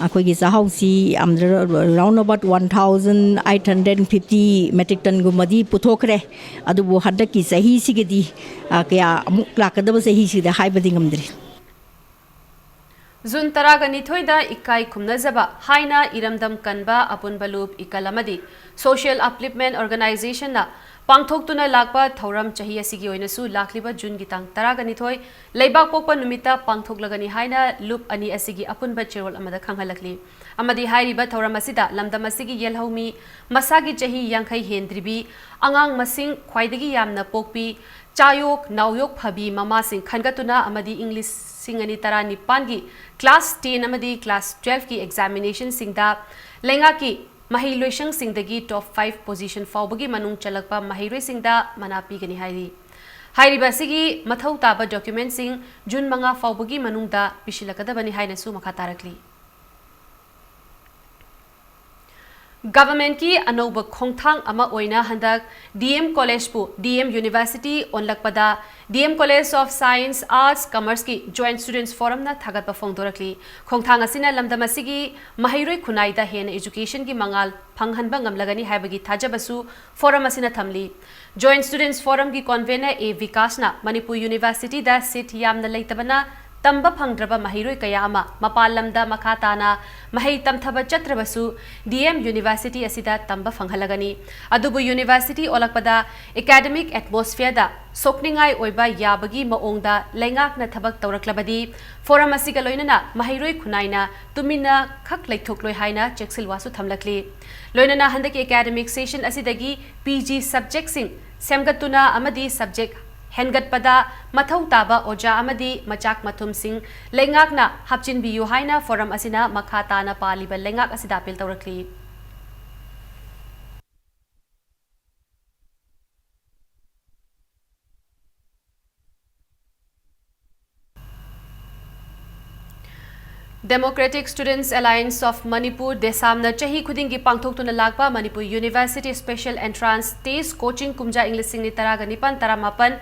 S15: ꯑꯩꯈꯣꯏꯒꯤ ꯆꯥꯛꯍꯥꯎꯁꯤ ꯌꯥꯝꯗ꯭ꯔ ꯔꯥꯎꯟ ꯑꯕꯥꯎꯠ 1850 ꯃꯦꯇ꯭ꯔꯤꯛ ꯇꯟꯒꯨꯝꯕꯗꯤ ꯄꯨꯊꯣꯛꯈ꯭ꯔꯦ ꯑꯗꯨꯕꯨ ꯍꯟꯗꯛꯀꯤ ꯆꯍꯤꯁꯤꯒꯗꯤ ꯀꯌꯥ ꯑꯃꯨꯛ ꯂꯥꯛꯀꯗꯕ ꯆꯍꯤꯁꯤꯗ ꯍꯥꯏꯕꯗꯤ ꯉꯝꯗ꯭ꯔꯤ
S1: ꯖꯨꯟ 12दा इकाई खुमनजबा हाइना इरमदम कनबा अपुनबा लूप इकल अमदी सोशल अपलिफ्टमेंट ऑर्गेनाइजेशन ना पांगथोक्तुना लाकबा थौरम चही असिगी ओइनसु लाखलिबा जून गी तांग 12 लेबाक पोकपा नुमिता पांगथोक्लगनी हाइना लूप अनि असिगी अपुनबा चेरोल अमदा खंगहलकली अमदी हाइरिबा थौरम असिदा लमदम असिगी येलहौमी मसागी चही यांखै हेंद्रिबी अंगांग मसिंग ख्वाइदगी यामना पोकपी चायोक नावयोक फबी ममासिंग खनगतुना अमदी इंग्लिश सिंगनी तरा निपानगी क्लास 10 अमदी क्लास 12 की एग्जामिनेशन सिंगदा लेंगा की महिलोइशंग सिंगदगी टॉप 5 पोजीशन फाउबगी मनुंग चलकपा महिरोइ सिंगदा मना पीगनी हाइरिबा सिगी मथौ ताबा डॉक्यूमेंट सिंग जून 5 फाउबगी मनुंगदा पिशिलकदबनी हाइनसु मखा तारकली गवर्नमेंट की अनौब खोंगथांग अमा ओइना हंदक डीएम कॉलेज पु डीएम यूनिवर्सिटी ओनलकपदा DM college of science arts commerce की जॉइंट स्टूडेंट्स फोरम ना थागत फोंदोरकली खोंगथांग असिना लमदम असिगी महिरोइ खुनाइदा हेन एजुकेशन की मंगाल फंगहनबा ngamlagani हाइबगी थाजबसु फोरम असिना थमली जॉइंट स्टूडेंट्स फोरम की कन्वेनर ए विकासना मणिपुर यूनिवर्सिटी दा सीट यामना लेतबना तंबा फंगद्रबा महिरोइ कया अमा मपाल लमदा मखा ताना महै तमथबा चत्रबसु डीएम यूनिवर्सिटी असिदा तंबा फंगहलगनी अदुबु यूनिवर्सिटी ओलकपदा एकेडमिक एटमॉस्फेयर दा सोकनिंगाई ओइबा याबगी मओंगदा लेंगाकना थबक तौरक्लबदी फोरम असिगा लोइनना महिरोइ खुनाइना तुमिना खक लेथोक्लोइ हाइना चेक्सिलवासु थमलकली लोइनना हंदकी एकेडमिक सेशन असिदगी पीजी सब्जेक्ट सिंग सेमगतुना अमदी सब्जेक्ट हेनगतपदा मथौ ताबा ओजा अमदी मचाक मथुम सिंह लेंगाकना हापचिनबियु हाइना फोरम असिना मखा ताना पालिबा लेंगाक असिदा appeal तौरकली Democratic Students Alliance of Manipur Desamna Chahi Khuding ki pangthoktuna lakpa Manipur University Special Entrance Test Coaching Kumja English Singni Taraga Nipan Taramapan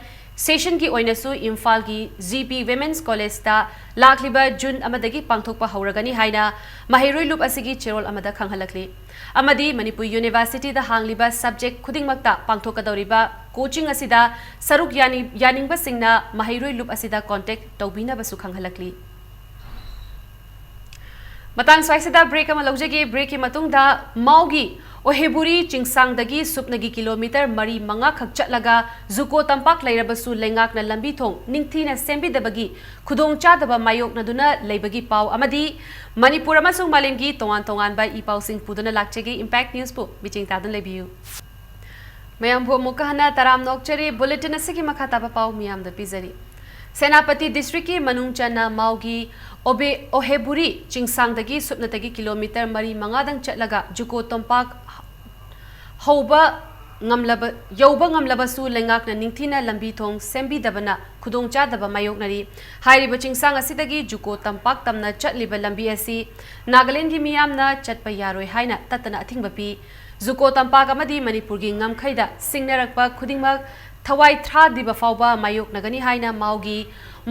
S1: Session ki oinasu Imphal ki GP Women's College ta lakliba June amadagi pangthokpa hauragani haina mahiroi loop asigi cherol amada khanghalakli amadi Manipur University da hangliba subject khudingmakta pangthokadoriba coaching asida saruk yaningba singna mahiroi loop asida contact tawbina basu khanghalakli मतंग स्वाइसदा break अमा लौजगे break की मतुंगदा माउगी ओहेबुरी चिंगसांगदगी सुपनगी kilometre मरी मंगा खक चटलगा जुको तंपाक लैरबसु लेंगाकना लंबी थोंग निंगथीना सेंबिदबगी खुदोंग चादबा मायोकनदुना लेबगी पाव अमदी मणिपुर अमसुंग मालेमगी तोंगान तोंगान बा ई पाव सिंग पुदुना लाक्चेगे impact news पु bitching तादन लेबियु मयाम भो मुकाहना तराम नोकचरी बुलेटिन असगी मखा ताबा पाव मियाम द पिजरी सेनापति डिस्ट्रिक्ट की मनुंग चना माउगी ओबे ओहेबुरी चिंगसांगदगी सुपनतगी किलोमीटर मरी मंगादंग चटलगा Dzukou तंपाक हौबा यौबा ngamlabasु lengakna ningthina lambi thong sembidabana khudongchadaba mayoknari hairiba chingsang asidagi juko tampak tamna chatliba lambi asi Nagaland gi miyamna chatpa yaroi haina tatana athingba pi juko tampak amadi Manipur gi ngamkhaida singnarakpa khudingmak thawai thra diba fawba mayoknagani haina maugi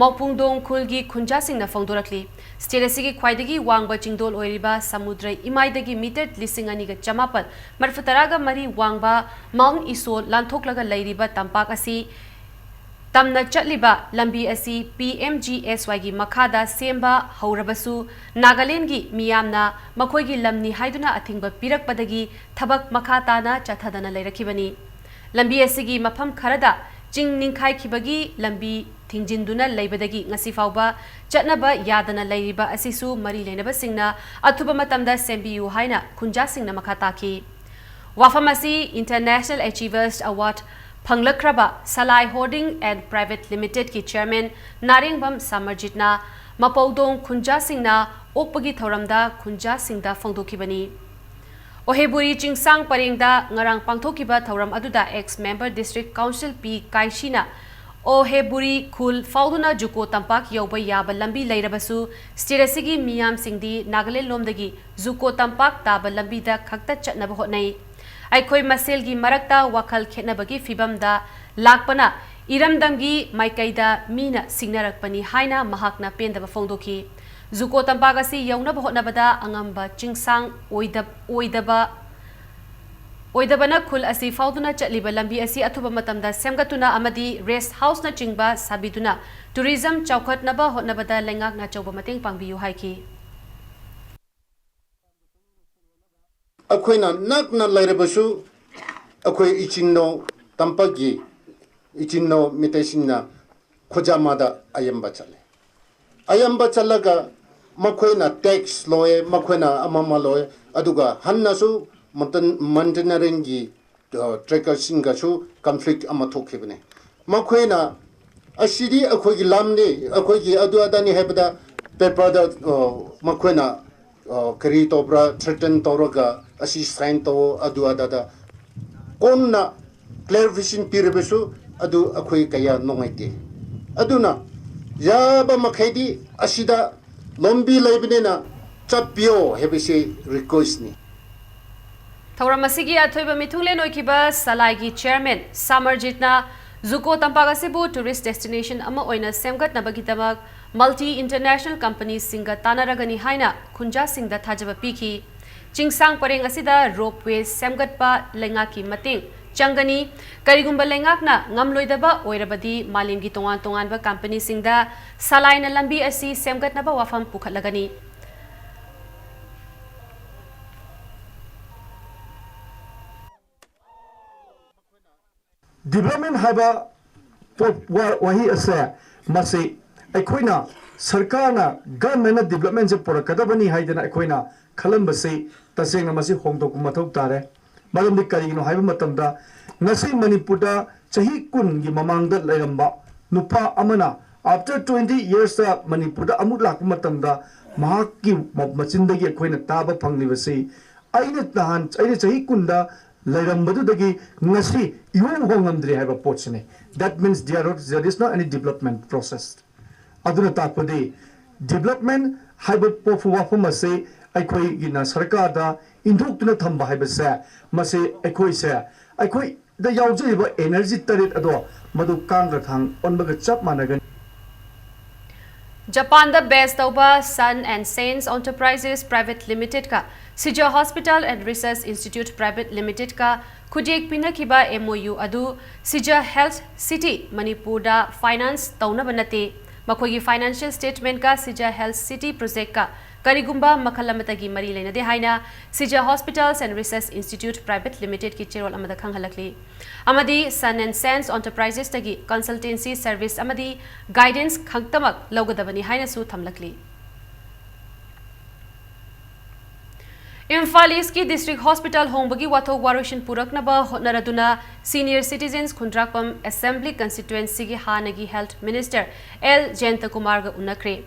S1: Maupungdong khulgi khunjasingna fongdorakli state asigi khwaidagi wangba chingdol oiriba samudra imaidagi meter lising aniga chamapal marfutaraga mari wangba Mount Isol lanthoklaga leiriba tampak asi tamna chatliba lambi asi PMGSY gi makhada semba haurabasu Nagaland gi miyamna makhoigi lamni haiduna athingba pirakpadagi thabak makhatana chathadana leirakibani lambi asigi mafam kharada ching ningkhai khibagi lambi Tingjinduna leibadagi ngasi fawba chatnaba yadana leiriba asisu mari lenaba singna athuba matamda sembiu haina khunja singna makha taki wafamasi International Achievers Award Phanglakhraba Salai Hoarding and Private Limited ki chairman Narengbam Samarjitna Mapaudong Khunja Singna Okpagi Thoramda Khunja Singda Phongdokhibani Oheburi Chingsang Parengda ngarang pangthokiba thoram aduda ex-member District Council P Kaishina Oheburi Khul Fauduna Juko Tampak Yoba Yaba Lambi Lairabasu Stirasigi Miyam Singdi Nagaland Lomdagi Juko Tampak Taba Lambida Khakta Chatnaba Hotnai Aikoi Maselgi Marakta Wakal Khetnabagi Fibamda Lakpana Iramdamgi Maikaida Mina Signarakpani Haina Mahakna Pendaba Phongdokhi Zuko Tampagasi Yaunaba Hotnabada Angamba Chingsang Oidabana Khul Asi Fauduna Chatliba Lambi Asi Atuba Matamda Semgatuna Amadi Rest House na Chingba Sabiduna Tourism Chaukhatnaba Hotnabada Lengak na Chauba Mateng Pangbiyu Haiki
S16: Akoina nakna lairabasu akoi ichino tampagi ichino mitesina khojamada ayamba chalaga makoina tax loe makoina amama loe aduga hannasu mantenarengi tracker singasu conflict amathokibne makoina asidi akoi lamne akoi adu adani hebda paper da makoina kari tobra threaten toroga asi sign to adu adada konna clarification pirabesu adu akoi kaya nongaite aduna yaba makhaidi asida lombi laibnena chapio hebese request ni
S1: Thauramasigi Athoiba Mithunglen Oikiba Salaigi Chairman Samarjitna Zuko Tampagasibu Tourist Destination Ama Oina Semgat Nabagitabak Multi International Companies Singa Tanaragani Haina Khunja Singda Thajaba Piki Chingsang Pareng Asida Ropeway Semgatpa Lengaki Mating Changani Karigumba Lengakna Ngamloidaba Oirabadi Malimgi Tongan Tonganba Company Singda Salaina Lambi Asi Semgat Naba Wafam Pukhatlagani
S17: Development haba wahi ase masi aikoina sarkarna government development se porakadabani haidana aikoina khalambase tasengna masi hongdok mathok tare malamdi karigino haiba matamda ngasi manipurda chahi kun gi mamangda lairamba nupa amana after 20 years ta manipurda amut lak matamda mahakki machindagi aikoina taba phanglibase aina chahi kunda Lairambadudagi ngasi yung hongamdri have a pochne. That means there is not any development process. Aduna tapadi development have a pofu wafumase aikoi gina sarkada induk thamba have se mase aikoi se aikoi the yaujiba energy tarit ado madu kangra thang onbaga chap managan
S1: Japan the best over Sun and Saints Enterprises Private Limited ka Sija Hospital and Research Institute Private Limited ka Kujek Pinakiba MOU adu Sija Health City Manipur da finance tauna banate makogi financial statement ka Sija Health City project ka Karigumba Makalamatagi Mari Lena de Haina Sija Hospitals and Research Institute Private Limited ki Cherol Amada Kanghalakli Amadi Sun and Sands Enterprises tagi consultancy service amadi guidance khangtamak logadabani haina su thamlakli Imphal East ki District Hospital Hongbagi Wathok Warushin Puraknaba Hotnaraduna Senior Citizens Khundrakpam Assembly Constituency ki Hanagi Health Minister L. Jentakumar ga unakre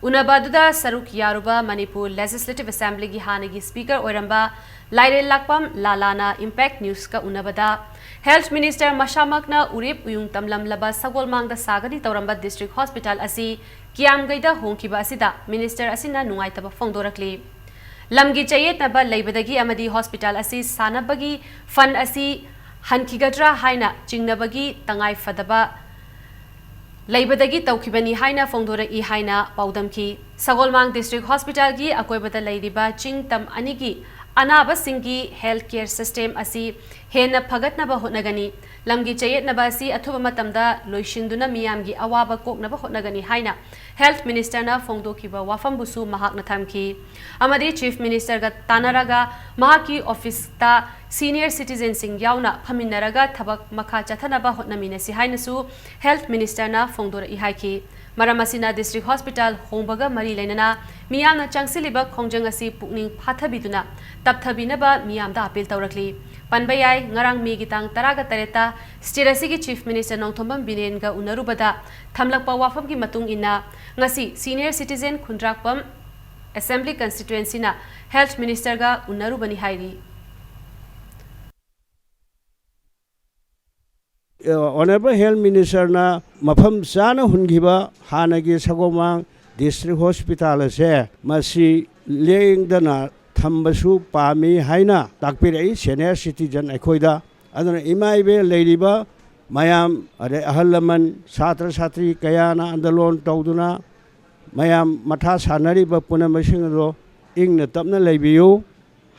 S1: Unabaduda Saruk Yaruba Manipur Legislative Assembly ki Hanagi Speaker Oiramba Laire Lakpam Lalana Impact News ka unabada Health Minister Mashamakna Urip Uyung Tamlam Laba Sagolmangda Sagadi Tauramba District Hospital asi Kiamgaida Hongkiba asida Minister asina Nungaitaba Phongdorakli Lamgi Chayet Naba Laibadagi Amadi Hospital asi Sanabagi Fund asi Hankigadra Haina Chingnabagi Tangai Fadaba Laibadagi Taukibani Haina Phongdora I Haina Paudamki Sagolmang District Hospital gi Akoibada Laidiba Chingtam Anigi Anaba Singi Healthcare System asi Hena Pagatnaba Hotnagani Lamgi Chayet Nabasi Atuba Matamda Loishinduna Miyamgi Awaba Koknaba Hotnagani Haina Health Minister na Phongdokiba Wafambusu Mahakna Thamki Amadi Chief Minister ga Tanaraga Mahaki Office ta Senior Citizen Sing Yauna Phaminaraga Thabak Makha Chathanaba Hotnaminasi Hainasu Health Minister na Phongdora Ihaiki Maramasina District Hospital Hongbaga Mari Lainana Miyamna Changsiliba Khongjang asi Pukning Phathabiduna Tapthabinaba Miyamda Appeal Taurakli Panbayai ngarang mi gitang taraga tareta state asigi chief minister Nongthombam Binenga unarubada thamlakpa wafam ki matung ina ngasi senior citizen Khundrakpam assembly constituency na health minister ga unarubani hairi.
S18: Honorable Health Minister na mafam sana hungiba hanagi sagomang district hospital se masi lengdana thambasu pami haina takpirei senior citizen ekhoida aduna imaibe leiriba mayam are ahalaman satra satri kayana andalon tawduna mayam matha sanariba punamasing ro ingna tapna leibiyu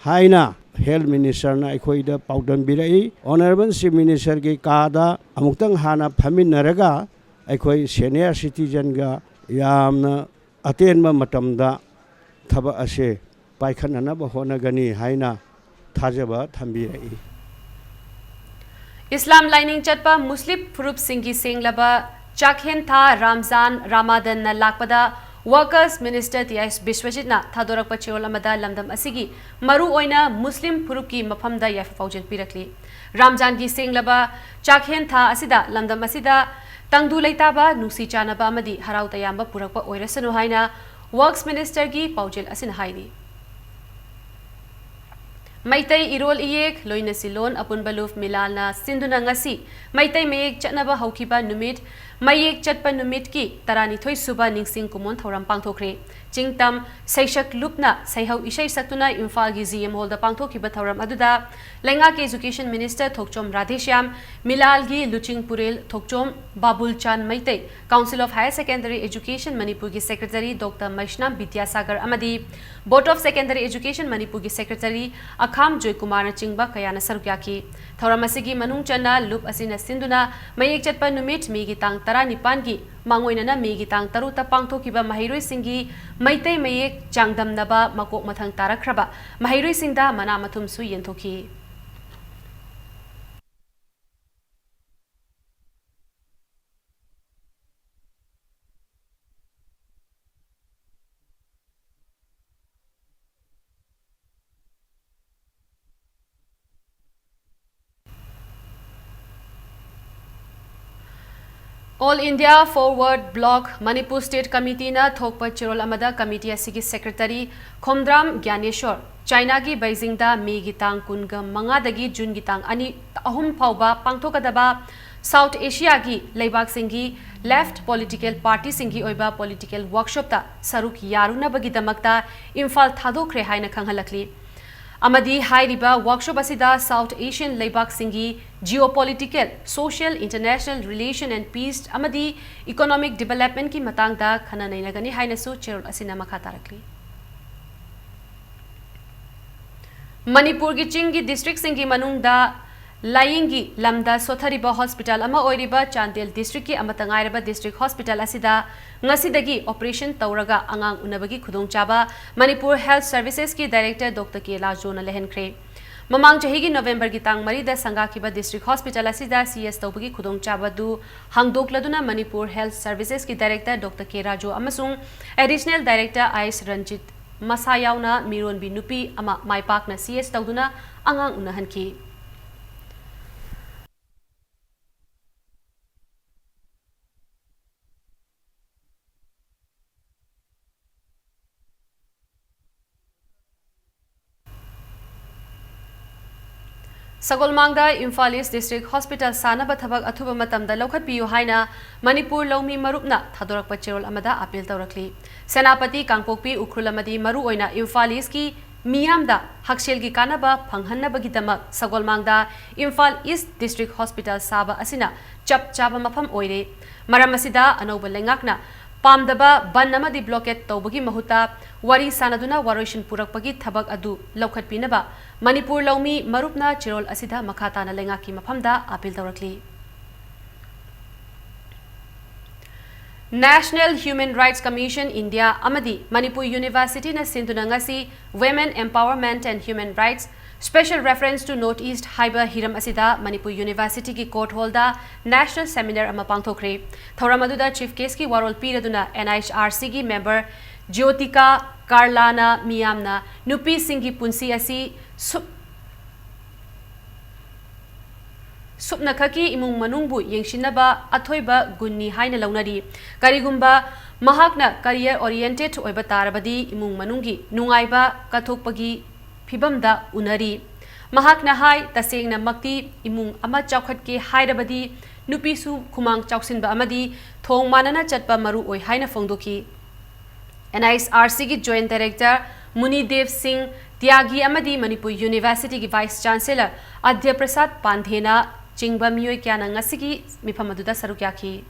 S18: haina Health Minister na ekhoida paudan birai Honorable Chief Minister ki kada amuktang hana phamin naraga ekhoi senior citizen ga yamna atenba matamda thaba ase paikhanana ba honagani haina thajaba thambirai.
S1: Islam lining chatpa Muslim Furup Singhi Singlaba Chakhen Tha Ramzan Ramadan na lakpada Workers Minister T.S. Bishwajit na Thadorak Pachirol Amada Lamdam Asigi Maru Oina Muslim Puruki Mapamda Yafaujan Pirakli Ramzan Gi Singlaba Chakhen Tha Asida Lamdam Asida Tangdu Laitaba Nusi Chanaba Amadi Harautayamba Purakpa Oirasanu Haina Works Minister Gi Paujil Asin Haini Maitai Irol Iyek Loina Silon Apun Baluf Milana Sinduna Ngasi Maitai Mayek Chatnaba Haukiba Numit Mayek Chatpa Numit Ki Tarani Thoi Suba Ningsing Kumon Thoram Pangthokre Jingtam Saishak Lupna Saihau Ishai Saktuna Imphal Gi ZM Holda Pangthokiba Thoram Aduda Lengak Education Minister Thokchom Radheshyam Milal Gi Luching Purel Thokchom Babul Chan Maitai Council of Higher Secondary Education Manipur Gi Secretary Dr. Maishna Vidyasagar Amadi Board of Secondary Education Manipur Gi Secretary Akham Joy Kumar Chingba Kayana Sarukyaki Thoram Asigi Manung Chana Lup Asina Sinduna Mayek Chatpa Numit Migi Tang Tara Nipangi Mangoinana Migi Tang Taruta Pangthokiba Mahiroi Singi Maitai Mayek Changdam Naba Makok Mathang Tarakraba Mahiroi Singda Manamathum Su Yenthoki All India Forward Bloc Manipur State Committee na Thokpa Chirol Amada Committee asigi Secretary Khomdram Gyaneshwar China gi Beijing da Mei gi tang kunga manga dagi June gi tang ani ahum phauba pangthokadaba South Asia gi leibak singi left political party singi oiba political workshop ta saruk yaruna bagi damakta Imphal thadokre haina khanghalakli Amadi Hairiba workshop asida South Asian Leibak Singi geopolitical, social, international relation and peace amadi economic development ki matangda khana nainagani hainasu cherol asina makatarakli Manipur gi Chingi district singi manungda Layingi Lamda Sothariba Hospital ama oiriba Chandel district ki amatangairaba district hospital asida ngasidagi operation tauraga angang unabagi khudongchaba Manipur Health Services ki director Dr. K. Lajona lehenkre Mamang chahigi November gi tang marida sangakiba district hospital asida CS tawbagi khudongchaba du hangdokladuna Manipur Health Services ki director Dr. K. Raju amasung additional director Ais Ranjit Masayauna Miron Binupi ama maipakna CS tawduna angang unahanki Sagolmangda Imphal East District Hospital Sanaba Thabak Athuba Matamda Lokhat Piyu Haina Manipur Lomi Marupna Thadorakpa Cherol Amada appeal tawrakli Senapati Kangpokpi Ukrul Amadi Maru Oina Imphal East ki Miyamda Hakshel gi Kanaba Phanghanna Bagitamak Sagolmangda Imphal East District Hospital Saba Asina Chap Chaba Mafam Oire Maramasida Anoba Lengakna Pamdaba ban namadi blockade tawbagi mahuta wari sanaduna waroshin purakpagi thabak adu lokhat pinaba Manipur Lomi Marupna Chirol asida makhata na lengaki maphamda appeal tawrakli National Human Rights Commission India Amadi Manipur University na sinduna ngasi Women Empowerment and Human Rights Special reference to Northeast Haiba Hiram Asida Manipur University ki court holda National Seminar ama pangthokre Thoramaduda Chief Case ki warol piraduna NHRC ki member Jyotika Karlana Miyamna Nupi Singhi Punsi asi supna khaki imung manungbu yengshinaba athoiba gunni haina launari karigumba mahakna career oriented oiba tarabadi imung manungi nungaiba kathokpagi phibamda unari mahakna hai tasengna makti imung ama chawkhatke hairabadi nupisu khumang chawsinba amadi thong manana chatpa maru oi haina phongdoki NISRC ki joint director Munidev Singh Tyagi amadi Manipur University ki vice chancellor Adhya Prasad Pandhena chingba miyoi kyana ngasigi mifam aduda sarukyaki.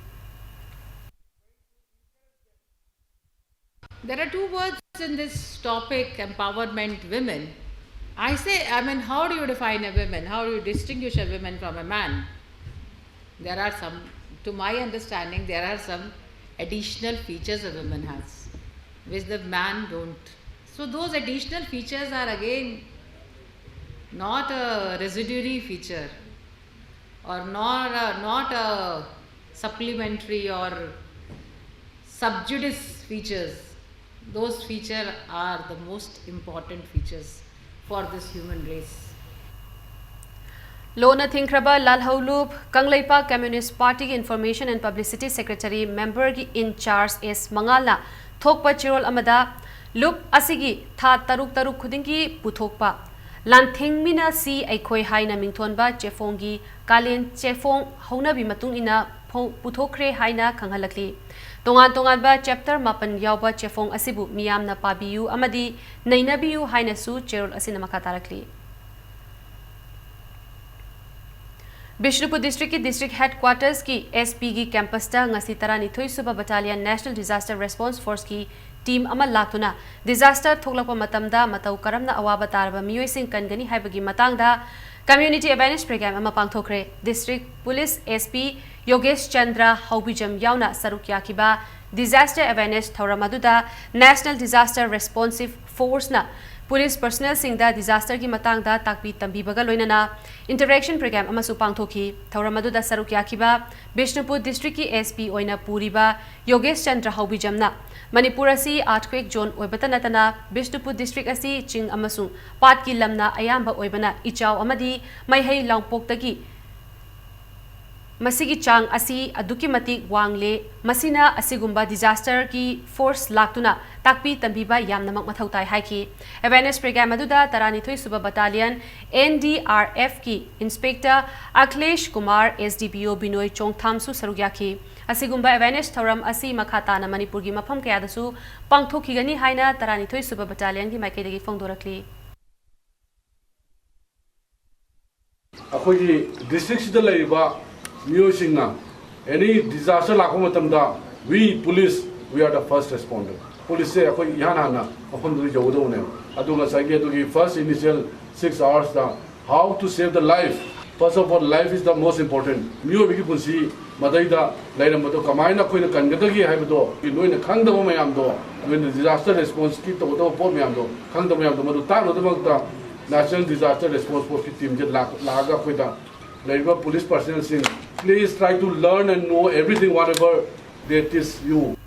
S19: There are two words in this topic, empowerment women. I say, how do you define a woman? How do you distinguish a woman from a man? There are some, to my understanding, there are some additional features a woman has, which the man don't. So those additional features are again not a residuary feature or not a supplementary or subjudice features. Those features are the most important features for this human race.
S1: Lona Thinkraba Lalhaulup, Kanglaipa Communist Party Information and Publicity Secretary Member in Charge S. Mangala, Thokpa Chirol Amada, Lup Asigi, Tha Taruk Taruk Kudingi, Puthokpa, Lanthing Mina Si Aikoi Haina Mingtonba, Chefongi, Kalin Chefong, Hona Bimatung ina Puthokre Haina Kanghalakli. Tongan ba chapter mapan yauba chefong asibu miyam na pabiyu amadi nainabiyu haina su cherol asina makatarakli. Bishnupur District ki District Headquarters ki SP ki campus ta ngasi taranithoi suba Battalion National Disaster Response Force ki team amal laktuna disaster thoklakpa matamda matau karamna awaba taraba miyoi sing kangani haibagi matangda Community Awareness Program ama pangthokre District Police SP Yogesh Chandra Haubijam Yauna Sarukyakiba Disaster Awareness Thoramaduda National Disaster Responsive Force na Police personnel singda disaster ki matangda takpi tambibaga loinana interaction program amasu pangthoki Thoramaduda Sarukyakiba Bishnupur District ki SP oina puriba Yogesh Chandra Haubijamna Manipur asi earthquake zone oibata natana Bishnupur District asi ching amasu pat ki lamna ayamba oibana ichaw amadi maihei lawpoktagi Masigi chang asi aduki mati wangle masina asigumba disaster ki force laktuna takpi tambiba yamnamak mathautai haiki awareness program aduda taranithoi suba battalion NDRF ki inspector Akhilesh Kumar SDPO Binoy Chongthamsu sarugyaki asigumba awareness thoram asi makhatana Manipur gi mafam kayadasu pangthokigani haina taranithoi suba battalion gi maikaidagi phongdorakli
S20: akhoi district sida laiba Miyosingna, any disaster lakomatamda, we police, we are the first responder. Police say, "Ako yana ako nuri jawdo ne." Adunga sagi adugi first initial 6 hours da how to save the life. First of all, life is the most important. Miyo bigi punsi madai da laira mado kamaina koi na kangdagi hai mado. Inoi na kangda mo mayam do. When the disaster response kit to do po mayam do. Kangda mayam do mado ta no do magda National Disaster Response Force ki team je laga koi da. Labor police personnel saying, please try to learn and know everything whatever that is you.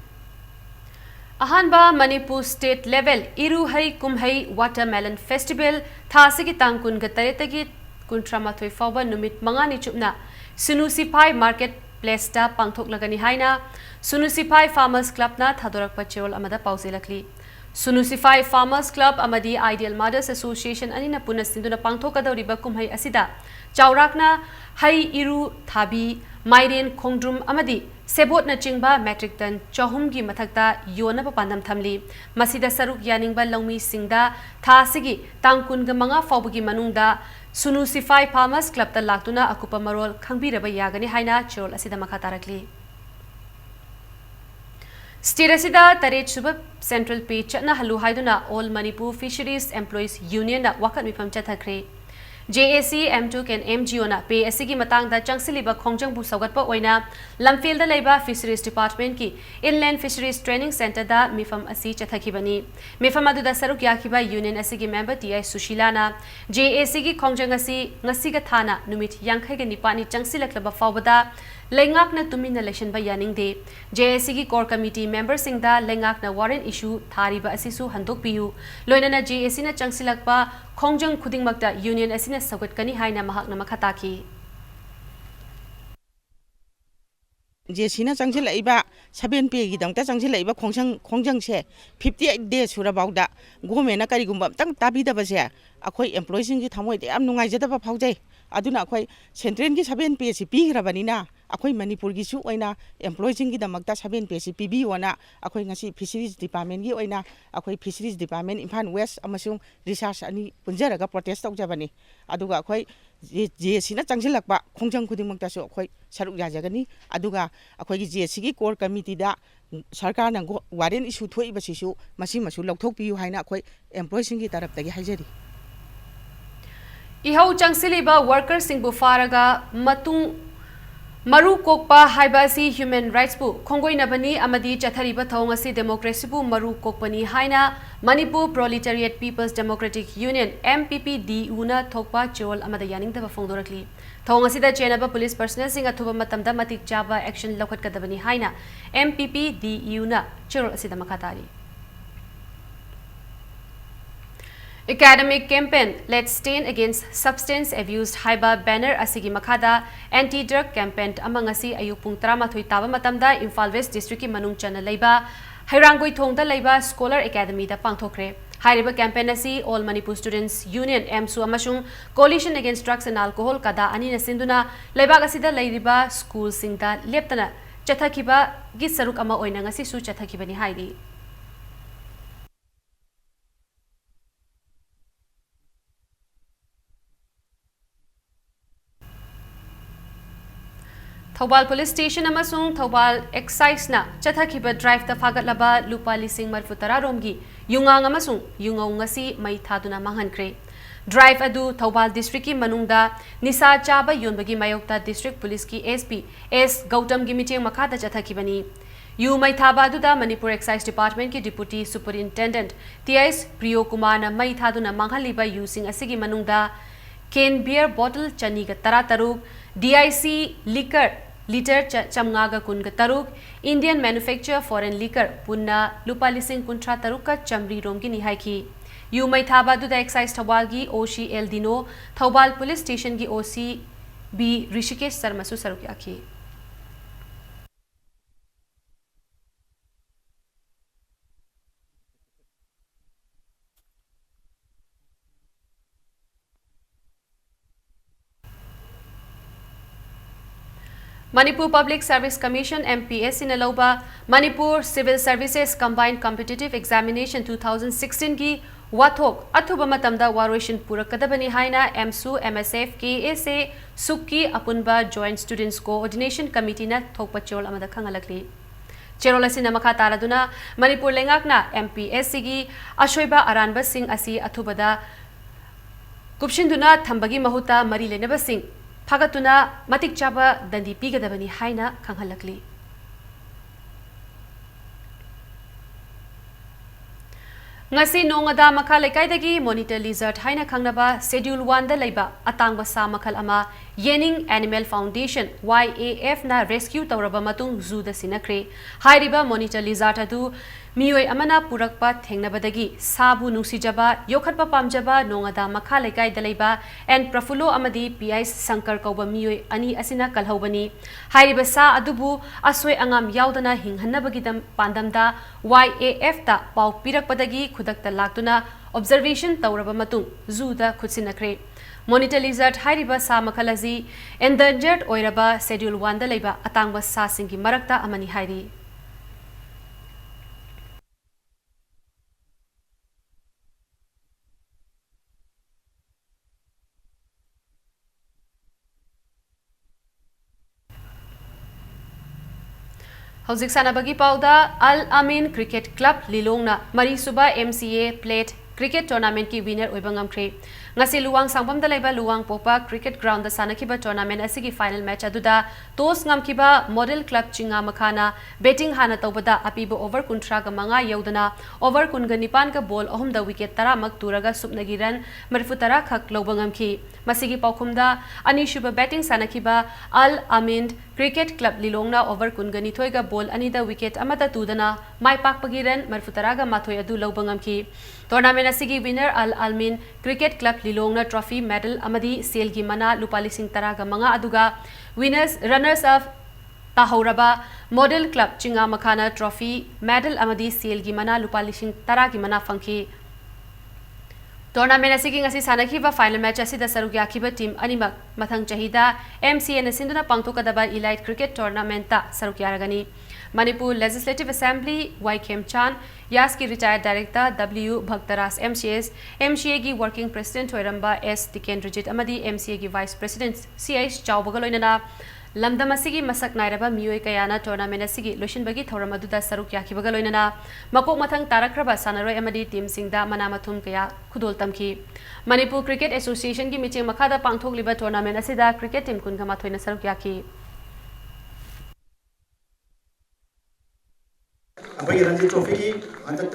S1: Ahanba Manipur state level Iruhai Kumhai Watermelon Festival Thasigi Tangkun Gataretagi Kuntramathoi Fauba Numit Mangani Chupna Sunusipai Market Place ta Pangthok Lagani Haina Sunusipai Farmers Club na Thadorak Pachirol Amada Pausilakli Sunusipai Farmers Club Amadi Ideal Mothers Association Anina Punasinduna Pangthokadoriba Kumhai Asida Chaurakna Hai Iru Thabi Mairen Kongdrum Amadi Sebot na chingba metric ton chahumgi mathakta yona papandam thamli masida saruk yaningba longmi singda thasigi tangkun ga manga fawbagi manungda Sunusify Farmers Club ta laktuna akupa marol khangbiraba yagani haina chirol asida makhatarakli State asida taret suba central page chatna halu haiduna All Manipur Fisheries Employees Union na wakat mifam chathakre JAC M2 and MGO na pay asigi matang da changsiliba khongjang bu saugatpa oina lamfil da leiba Fisheries Department ki Inland Fisheries Training Center da mifam asi chathakibani mifam adu da saruk yakiba union asigi member TI Sushila na JAC ki khongjang asi ngasiga thana numit yangkhai ga nipani changsilaklaba fawbada lengak na tumina election ba yaning de JAC ki core committee member singda lengak na warrant issue thariba asisu handok piu loina na JAC na changsilakpa khongjang khuding makta union asina sagat kani haina mahak na makhataki
S21: जेसीना चंगसिलाइबा 7 पे की दंगता चंगसिलाइबा खोंजंग से 58 days सुराबाउदा government करिगुम्बा तंग ताबीदबसे अखोई employees की थमोइदे याम नुंगाइजदबा फाउजै अदुना अखोई central की 7 पे से पीग्रबनिना अखोई मणिपुर की सु ओइना एम्प्लॉयीज की दमकता 7 पे से पीबीओना अखोई ngasi फिशरीज डिपार्टमेंट की ओइना अखोई फिशरीज डिपार्टमेंट इम्फाल वेस्ट अमसुंग रिसर्च अनि पुंजरगा प्रोटेस्ट तौजबनी अदुगा अखोई जेसीना चंगसिलकपा खोंजंग खुदिमक्तासु अखोई सरुक याजगनी अदुगा अखोई जेसी की कोर कमिटी दा सरकार न वारेन इशू थोइबसिसु मसी मसु लौथोकपियु हाइना अखोई एम्प्लॉयीज की तरफ हाइजरी
S1: इहौ चंगसिलिबा वर्कर सिंगबु फारगा मतुंग मरु कोकपा हाइबासी ह्यूमन राइट्स बु खोंगोइनबनी अमदी चथरिबा थौंग असि डेमोक्रेसी बु मरु कोकपनी हाइना Manipur proletariat people's democratic union MPPDU ना थोकपा चोल अमदा यानिंगदबा फोंदोरकली थौंग असिदा चेनबा पुलिस पर्सनल सिंग अथुबा मतमदा मतिक चाबा एक्शन लौखटकदबनी हाइना MPPDU ना चोल असिदा मखातारी Academic campaign Let's Stand Against Substance Abuse haiba banner asigi makhada anti-drug campaign amang asi ayuk pung 13 taba matamda Imphal West District ki manung chana leiba Hairangoi thongda leiba Scholar Academy da pangthokre hairiba campaign asi All Manipur Students Union MSU amasung Coalition Against Drugs and Alcohol kada ani na sinduna leiba asida leiriba school singda leptana chathakiba gi saruk ama oina ngasi su chathakibani haidi Thobal Police Station amasung Thobal Excise na chathakiba drive ta faгаtlaba lupa lising marfutara romgi yungang amasung yungau ngasi mai thaduna manghankre drive adu Thobal district ki manungda nisa chaba yonbagi mayokta district police ki SP S Gautam gi micheng makhada chathakibani yu mai thaba adu da Manipur Excise Department ki deputy superintendent TS Priyo Kumar na mai thaduna manghaliba using asigi manungda Ken beer bottle chani ga tarataruk DIC liquor liter chamngaga kunga taruk Indian manufacture foreign liquor punna lupa lising kuntra taruka chamri romgi nihaiki yu mai thaba du da excise thawal gi OCL dino Thobal police station gi OC B Rishikesh Sarmasu sarukyaki Manipur Public Service Commission MPS in Aloba Manipur Civil Services Combined Competitive Examination 2016 ki wathok athuba matamda waroishin purakadabani haina MSU MSF KSA Sukki Apunba Joint Students Coordination Committee na thokpa chol amada khangalakli Cherola sina makha taraduna Manipur lengakna MPS gi ashoiba aranba sing asi athubada kupshinduna thambagi mahuta mari lenaba sing Fagatuna matik chaba dandi pigadabani haina khanghalakli ngasi nongada makha lekaidagi monitor lizard haina khangnaba schedule 1 da leiba atangba sa makhal ama Yening Animal Foundation YAF na rescue tawraba matung zoo da sinakre hairiba monitor lizard adu miyoi amana purakpa thengnabadagi sabu nungsijaba yokhatpa pamjaba nongada makha lekai dalaiba and Prafulo amadi PI Sankar kauba miyoi ani asina kalhaubani hairiba sa adubu asoi angam yaudana hinghanabagidam pandamda YAF ta pau pirakpadagi khudakta laktuna observation tawraba matung zoo da khutsinakre Monitor lizard hairiba sa makhalazi endangered oiraba schedule 1 da leiba atangba sa singi marakta amani hairi Hauzik sanabagi pauda Al Amin Cricket Club Lilongna Mari Suba MCA Plate Cricket Tournament ki winner oibangam kre ngasi luwang sangbam da laiba luwang popa cricket ground da sanakiba tournament asigi final match aduda tos ngamkiba model club chinga makhana betting hana tawbada apiba over kuntra ga manga yaudana over kunga nipan ka ball ahum da wicket tara mak turaga supnagi ran marfu tara khak lobangam ki masigi paukhumda anishuba batting sanakiba Al Amin Cricket Club Lilongna over kunga nithoi ga ball ani da wicket amata tudana mai pakpagi ran marfu tara ga mathoi adu lobangam ki tournament asigi winner Al Amin Cricket Club Lilongna trophy medal amadi sale gi mana lupa lising tara ga manga aduga winners runners up ताहौरबा model club चिंगा मखाना trophy medal अमदी सेल की मना लुपा लिसिंग 10 की मना फंकी टूर्नामेंट असिगी ngasi sanakiba final match asida saruk yakiba team animak mathang chahida MCN sinduna pangtokadaba elite cricket tournament ta saruk yaragani Manipur Legislative Assembly YKM Chan Yaski retired director W Bhaktaras MCA gi working president Hoiramba S Tikendrajit amadi MCA gi vice president CH Chawbagaloinana lamdam asigi masak nairaba miyoi kayana tournament asigi loishinbagi thoram aduda saruk yakibaga loinana makok mathang tarakraba sanaroi amadi team singda manamathum kaya khudol tamki Manipur Cricket Association gi meeting makhada pangthokliba tournament asida cricket team kun gama thoina saruk yaki
S2: अभी Ranji trophy की अंत तक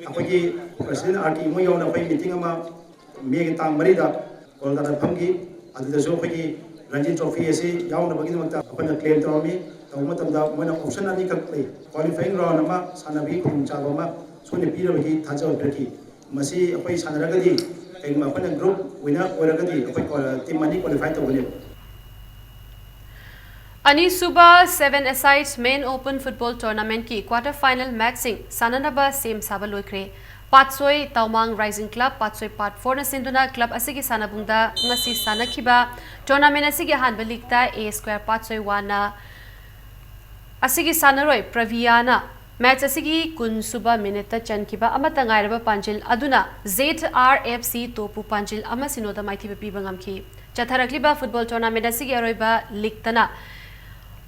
S2: अभी president RT मोई यावना अभी meeting अमा मे की तांग मरीदा Kolkata fungi अदुदसो अभी रणजी ट्रॉफी ऐसे यावना बगी नमता अपन क्लेम तौमी तौम तमदा मोना ऑप्शन अनी कक ले क्वालिफाइंग राउंड अमा सानबी खुंचाबा मा सोने पीरबगी थाजो प्रति मसी अभी सानरगदी एक अपन ग्रुप विनर ओरगदी अभी टीम मनी क्वालिफाई तौबने
S1: Ani Suba 7-a-side main open football tournament ki quarter final match sing sananaba same saba loikre Patsoi Taumang Rising Club Patsoi Part 4 na sinduna club asigi sanabungda ngasi sanakiba tournament asigi hanba ligta A square Patsoi 1 na asigi sanaroi Praviana match asigi kun suba minute chankiba amata ngairaba panjil aduna ZRFC topu panjil ama sinoda maithi piba ngamki chatharakliba football tournament asigi aroiba ligtana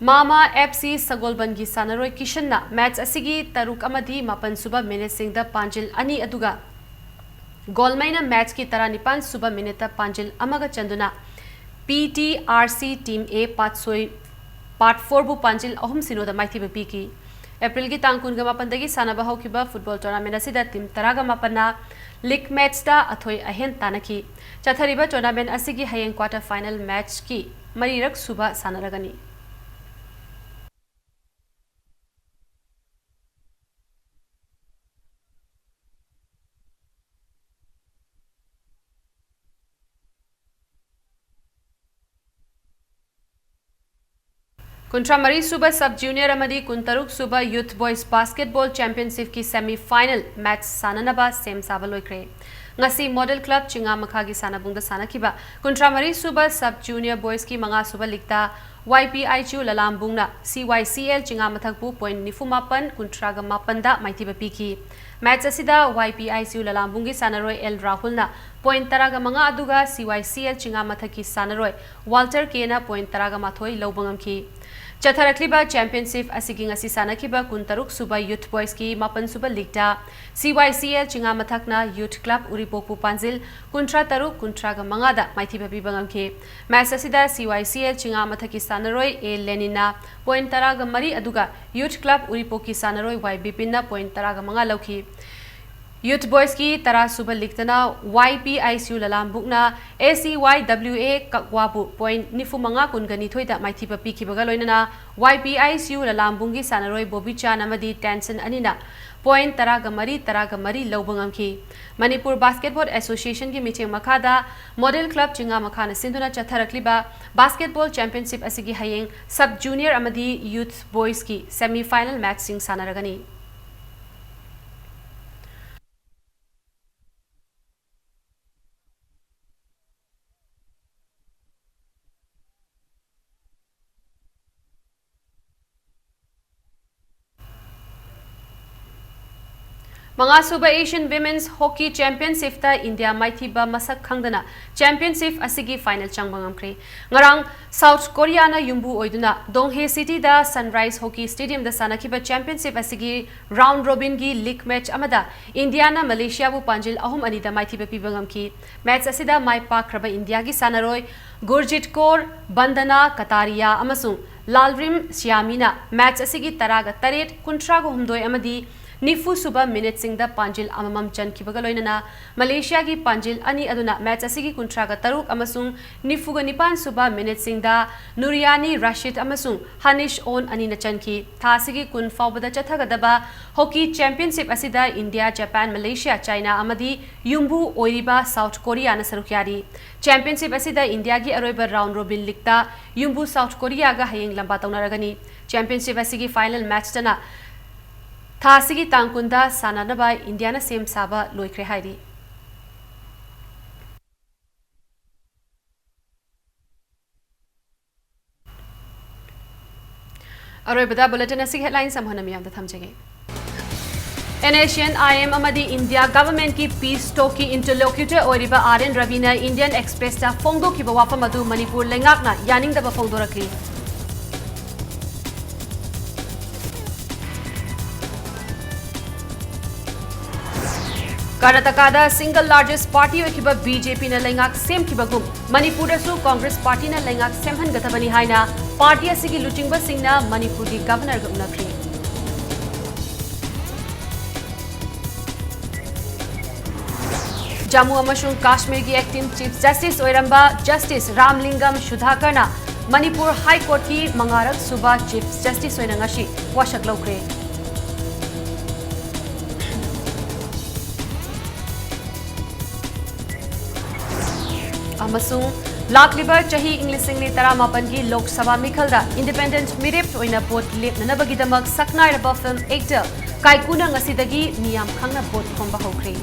S1: Mama FC Sagolbangi Sanaroi Kishanna match asigi taruk amadi mapan suba minute singda panjil ani aduga Golmaina match ki tara nipan suba minute panjil amaga chanduna PTRC team A Patsoi Part 4 bu panjil ahum sinoda maithi bapi ki April ki tangkun ga mapandagi sanaba haukiba football tournament asida team taraga mapana league match da athoi ahen tanaki chathariba tournament asigi hayeng quarter final match ki marirak suba sanaragani Kuntramari Suba Sub Junior Amadi Kuntaruk Suba Youth Boys Basketball Championship ki semi final match sananaba same sabaloikre ngasi model club chinga makha gi sanabungda sanakiba Kuntramari Suba Sub Junior Boys ki manga suba likta YPICU lalambungna CYCL chinga mathakpu point nifumapan kuntraga mapanda maithiba piki match asida YPICU lalambungi sanaroi L Rahulna point taraga manga aduga CYCL chinga mathaki sanaroi Walter Kena point taraga mathoi lobangam ki Chatharakliba Championship asigi ngasi sanakiba kuntaruk suba Youth Boys ki mapan suba ligta CYCL chinga mathakna Youth Club Uripoku Panjil kuntra taruk kuntraga mangada maithiba bibangam ke match asida CYCL chinga mathaki sanaroi A Lenina point taraga mari aduga Youth Club Uripoki sanaroi Y Bipinna point taraga manga lauki Youth Boys ki tara suba liktana YPICU lalambukna ACYWA kakwabu point nifu manga kungani thoida maithiba pikibaga loinana YPICU lalambungi sanaroi Bobicha namadi tension anina point taraga mari lobangam ki Manipur Basketball Association ki meeting makada model club chinga makhana sinduna chatharakliba basketball championship asigi hayeng sub junior amadi youth boys ki semi final match sing sanaragani Mga Suba Asian Women's Hockey Championship ta India maithiba masak khangdana Championship asigi final changbangam kre ngarang South Korea na yumbu oiduna Donghae City da Sunrise Hockey Stadium da sanakiba Championship asigi round robin gi league match amada India na Malaysia bu panjil ahum ani da maithiba pibangam ki match asida mai pakraba India gi sanaroi Gurjit Kaur Bandana Kataria amasung Lalrim Siamina match asigi taraga taret kuntrago humdoi amadi nifu suba minute singda panjil amamam chankhibaga loinana Malaysia gi panjil ani aduna match asigi kuntraga taruk amasung nifu ga nipan suba minute singda Nuriani Rashid amasung Hanish on ani na chankhi thasigi kun fawbada chathagadaba hockey championship asida India Japan Malaysia China amadi yumbu oiriba South Korea na sarukyari championship asida India gi aroiba round robin likta yumbu South Korea ga hayeng lamba taunaragani championship asigi final match tana thasigi tangkunda sananaba India na sem saba loikre hairi aroibada bulletin asigi headlines samhana miyam da thamjage An Asian IM amadi India government ki peace talk ki interlocutor oiriba RN Ravina Indian Express ta phongdo ki bawa madu Manipur lengakna yaning da phongdo rakli Karnataka da single largest party oikiba BJP na lengak sem ki bagum Manipur da su Congress party na lengak semhan gatabani haina party asigi luchingba singna Manipur ki governor ga unakri Jammu amashung Kashmir ki acting chief justice oiramba justice Ramlingam Sudhakarna Manipur High Court ki mangarak suba chief justice oina ngashi washak laukre amasung lakliba chahi inglising ni taramapan ki lok sabha mikhalda independent mirip oina vote lepnanabagidamak saknai raba film actor kaikuna ngasidagi niyam khangna vote khomba hokre